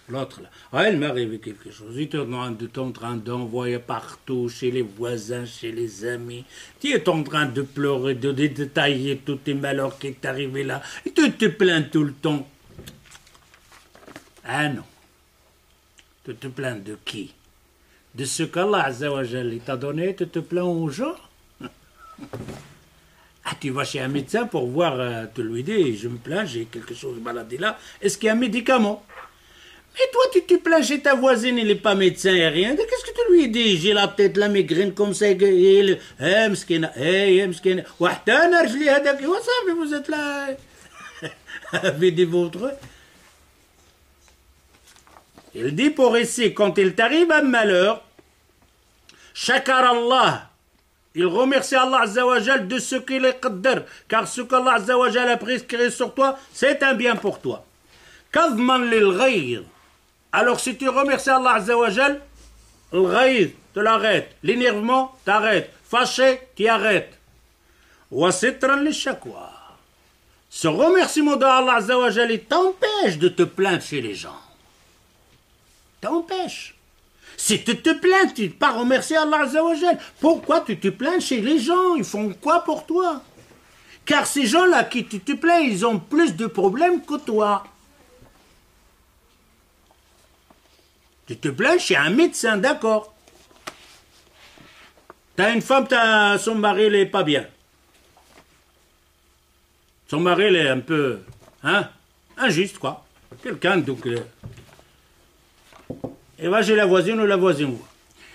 A: L'autre là, ah, il m'est arrivé quelque chose. Tu es en train d'envoyer partout, chez les voisins, chez les amis. Tu es en train de pleurer, de détailler tous tes malheurs qui est arrivé là. Et tu te plains tout le temps. Ah non. Tu te plains de qui? De ce qu'Allah Azza wa Jal t'a donné, tu te plains aux gens? Ah, tu vas chez un médecin pour voir, tu lui dis, je me plains, j'ai quelque chose de maladie là, est-ce qu'il y a un médicament? Mais toi, tu te plains chez ta voisine, il n'est pas médecin et rien, qu'est-ce que tu lui dis? J'ai la tête, la migraine comme ça, مسكينة, مسكينة, وحتى أنا رجلي هذاك, وصافي, vous êtes là, videz votre. Il dit pour ici, quand il t'arrive un malheur, shakar Allah, il remercie Allah Azza wa Jal de ce qu'il est qaddar, car ce qu'Allah Azza wa Jal a prescrit sur toi, c'est un bien pour toi. Kadman lil ghayr. Alors si tu remercies Allah Azza wa Jal, le ghayr, tu l'arrêtes. L'énervement, t'arrêtes. Fâché, tu arrêtes. Wa sitran lil shakwa. Ce remerciement d'Allah Azza wa Jal, il t'empêche de te plaindre chez les gens. T'empêche. Si tu te plains, tu ne pas remercier Allah Azza wa Jal. Pourquoi tu te plains chez les gens? Ils font quoi pour toi? Car ces gens-là qui tu te plains, ils ont plus de problèmes que toi. Tu te plains chez un médecin, d'accord. T'as une femme, son mari, il n'est pas bien. Son mari, il est un peu, injuste, quoi. Quelqu'un, donc... Et va chez la voisine ou la voisine.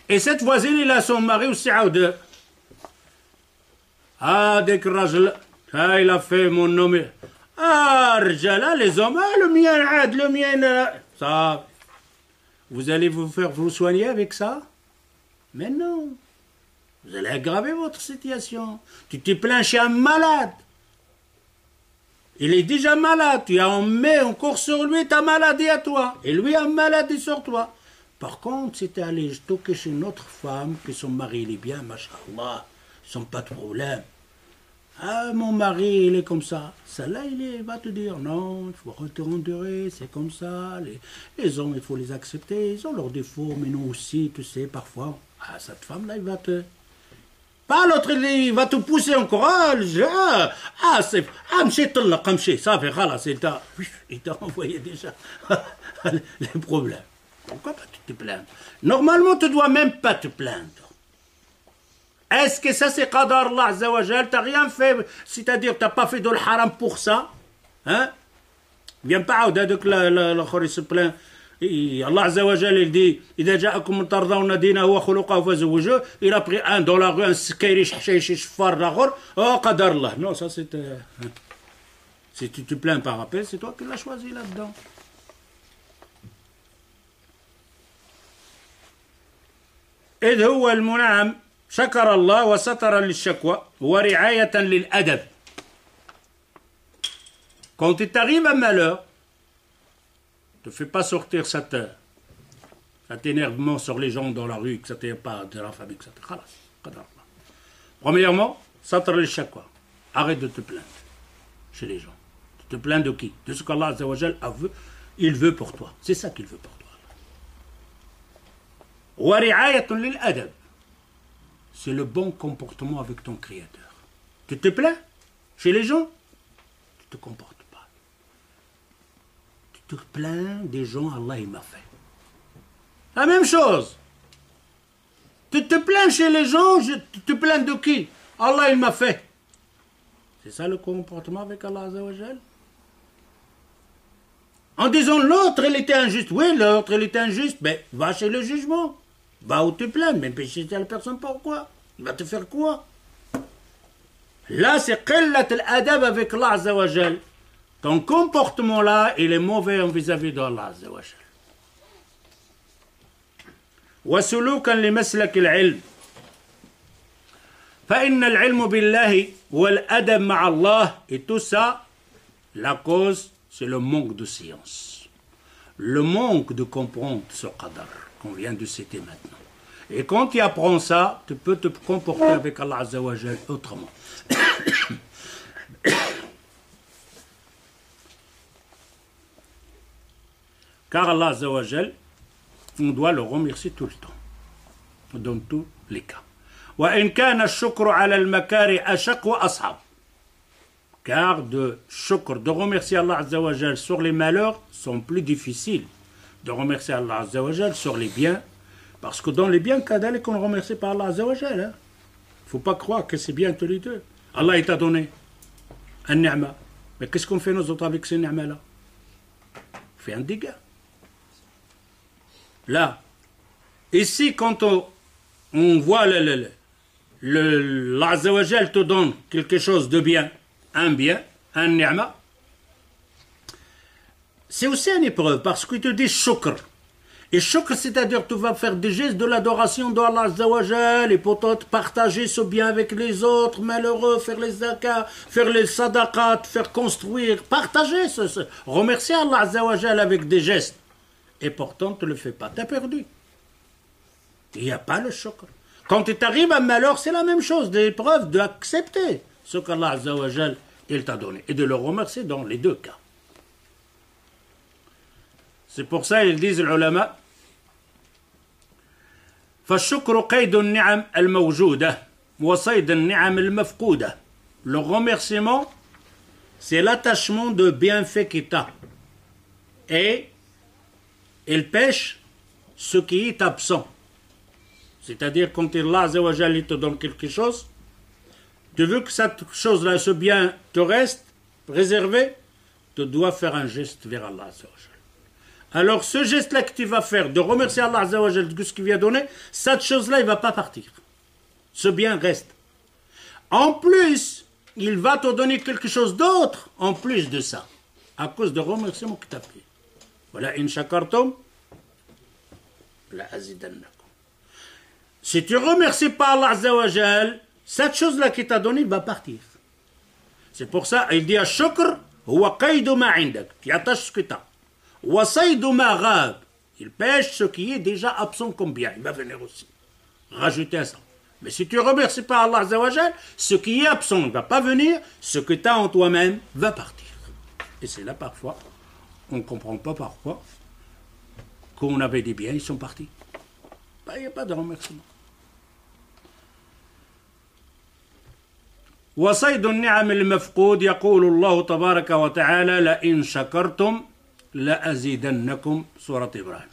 A: Et cette voisine, il a son mari aussi à deux. Ah, dès que Rajal, il a fait mon nom. Ah, Rajala, les hommes, le mien, le mien. Ça, vous allez vous soigner avec ça? Mais non. Vous allez aggraver votre situation. Tu te plains chez un malade. Il est déjà malade. Tu en mets encore sur lui ta maladie à toi. Et lui a une maladie sur toi. Par contre, si tu es allé toquer chez une autre femme, que son mari il est bien, machallah, ils n'ont pas de problème. Ah, mon mari, il est comme ça. Celle-là, il va te dire, non, il faut retourner, c'est comme ça. Les hommes, il faut les accepter. Ils ont leurs défauts, mais nous aussi, tu sais, parfois. Ah, cette femme-là, il va te... Pas l'autre, il va te pousser encore. C'est... ça fait khalas, il t'a envoyé déjà les problèmes. Pourquoi pas tu te plaindre? Normalement, tu ne dois même pas te plaindre. Est-ce que ça c'est qadar Allah Azza wa Jal? Tu n'as rien fait, c'est-à-dire tu n'as pas fait de l'haram pour ça. Hein? Viens pas, l'autre il se plaint. Allah Azza wa Jal il dit إذا جاءكم من ترضون دينه وخلقه فزوجوه. Il a pris un dans la rue, un skairi shfar l'autre. Oh, qadar Allah. Non, ça c'est... Si tu te plains par rappel, c'est toi qui l'as choisi là-dedans. إذ هو المنعم شكر الله وسترا للشكوى ورعاية للأدب. Quand il t'arrive un malheur, ne fais pas sortir cet énervement sur les gens dans la rue, que ça t'est pas de la famille, que ça t'est... Premièrement, satr lil-shakwa. Arrête de te plaindre chez les gens. Tu te plains de qui? De ce qu'Allah Azza wa Jal veut, il veut pour toi. C'est ça qu'il veut pour toi. C'est le bon comportement avec ton Créateur. Tu te plains chez les gens, tu ne te comportes pas. Tu te plains des gens, Allah il m'a fait. La même chose. Tu te plains chez les gens, tu te plains de qui? Allah il m'a fait. C'est ça le comportement avec Allah Azza wa Jal? En disant l'autre il était injuste. Oui, l'autre il était injuste, mais va chez le jugement. Va où te plaindre, mais chez telle personne, pourquoi? Il va te faire quoi? Là, c'est qillat al-adab avec Allah Azza wa Jal. Ton comportement là, il est mauvais vis-à-vis d'Allah Azza wa Jal. وسلوكا لمسلك العلم فإن العلم بالله والأدب مع الله. Et tout ça, la cause, c'est le manque de science. Le manque de comprendre ce qadar qu'on vient de citer maintenant. Et quand tu apprends ça, tu peux te comporter avec Allah Azza wa Jal autrement. Car Allah Azza wa Jal, on doit le remercier tout le temps, dans tous les cas. وإن كان الشكر على المكاره أشق وأصعب. Car de shukr, de remercier Allah Azza wa Jal sur les malheurs, sont plus difficiles de remercier Allah Azza wa Jal sur les biens. Parce que dans les biens, kadalik, on remercie par Allah Azza wa Jal. Il ne faut pas croire que c'est bien tous les deux. Allah il t'a donné un ni'ma. Mais qu'est-ce qu'on fait nous autres avec ces ni'ma-là? On fait un dégât. Là, ici, quand on voit l'Allah Azza wa Jal te donne quelque chose de bien, un ni'ma, c'est aussi une épreuve parce qu'il te dit shukr. Et shukr, c'est-à-dire que tu vas faire des gestes de l'adoration d'Allah Azza wa Jal et peut-être partager ce bien avec les autres malheureux, faire les zakats, faire les sadaqat, faire construire, partager, remercier Allah Azza wa Jal avec des gestes. Et pourtant, tu ne le fais pas, tu as perdu. Il n'y a pas le shukr. Quand tu t'arrives à un malheur, c'est la même chose, des épreuves, d'accepter ce qu'Allah Azza wa Jal il t'a donné et de le remercier dans les deux cas. C'est pour ça ils disent les ulama فالشكر قيد النعم الموجودة وصيد النعم المفقودة. Le remerciement, c'est l'attachement de bienfaits qu'il t'a et il pêche ce qui est absent. C'est-à-dire quand Allah Azza wa Jal te donne quelque chose, tu veux que cette chose-là, ce bien te reste réservé, tu dois faire un geste vers Allah Azza wa Jal. Alors ce geste-là que tu vas faire, de remercier Allah Azza wa Jal de ce qu'il vient donner, cette chose-là, il ne va pas partir. Ce bien reste. En plus, il va te donner quelque chose d'autre, en plus de ça, à cause de remerciement que tu as fait. Voilà, in shakartum, la azidannakum. Si tu remercies pas Allah Azza wa Jal, cette chose-là qui t'a donné va partir. C'est pour ça, il dit à shukr, huwa qaydu ma indak, qui attache ce que tu as. Wa saydu ma ghab, il pêche ce qui est déjà absent comme bien. Il va venir aussi. Rajouter à ça. Mais si tu remercies pas Allah Azza wa Jal, ce qui est absent ne va pas venir, ce que tu as en toi-même va partir. Et c'est là parfois, on ne comprend pas pourquoi, qu'on avait des biens, ils sont partis. Il n'y a pas de remerciement. وصيد النعم المفقود يقول الله تبارك وتعالى لئن شكرتم لأزيدنكم سورة إبراهيم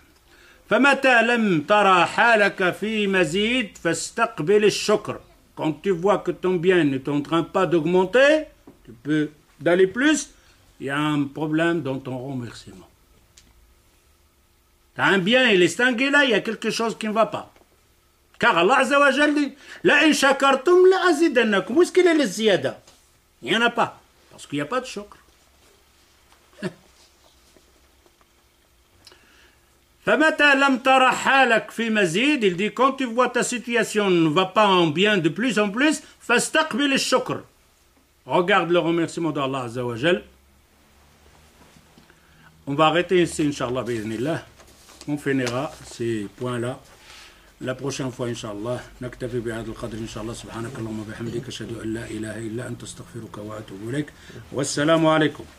A: فمتى لم ترى حالك في مزيد فاستقبل الشكر. Quand tu vois que ton bien n'est en train pas d'augmenter, tu peux d'aller plus, il y a un problème dans ton remerciement. Tu as un bien, il est extingué là, il y a quelque chose qui ne va pas. Car Allah Azza wa Jal dit la in shakartum la azidannakum. Où est-ce qu'il est le ziyada? Il n'y en a pas. Parce qu'il n'y a pas de shukr. فمتى لم ترى حالك في مزيد, il dit quand tu vois ta situation ne va pas en bien de plus en plus, فاستقبل الشكر. Regarde le remerciement d'Allah Azza wa Jal. On va arrêter ici, Inch'Allah, bi'idhnillah. On finira ces points-là la prochaine fois, Inch'Allah. نكتفي بهذا القدر إن شاء الله. سبحانك اللهم وبحمدك أشهد أن لا إله إلا أنت أستغفرك وأتوب إليك. والسلام عليكم.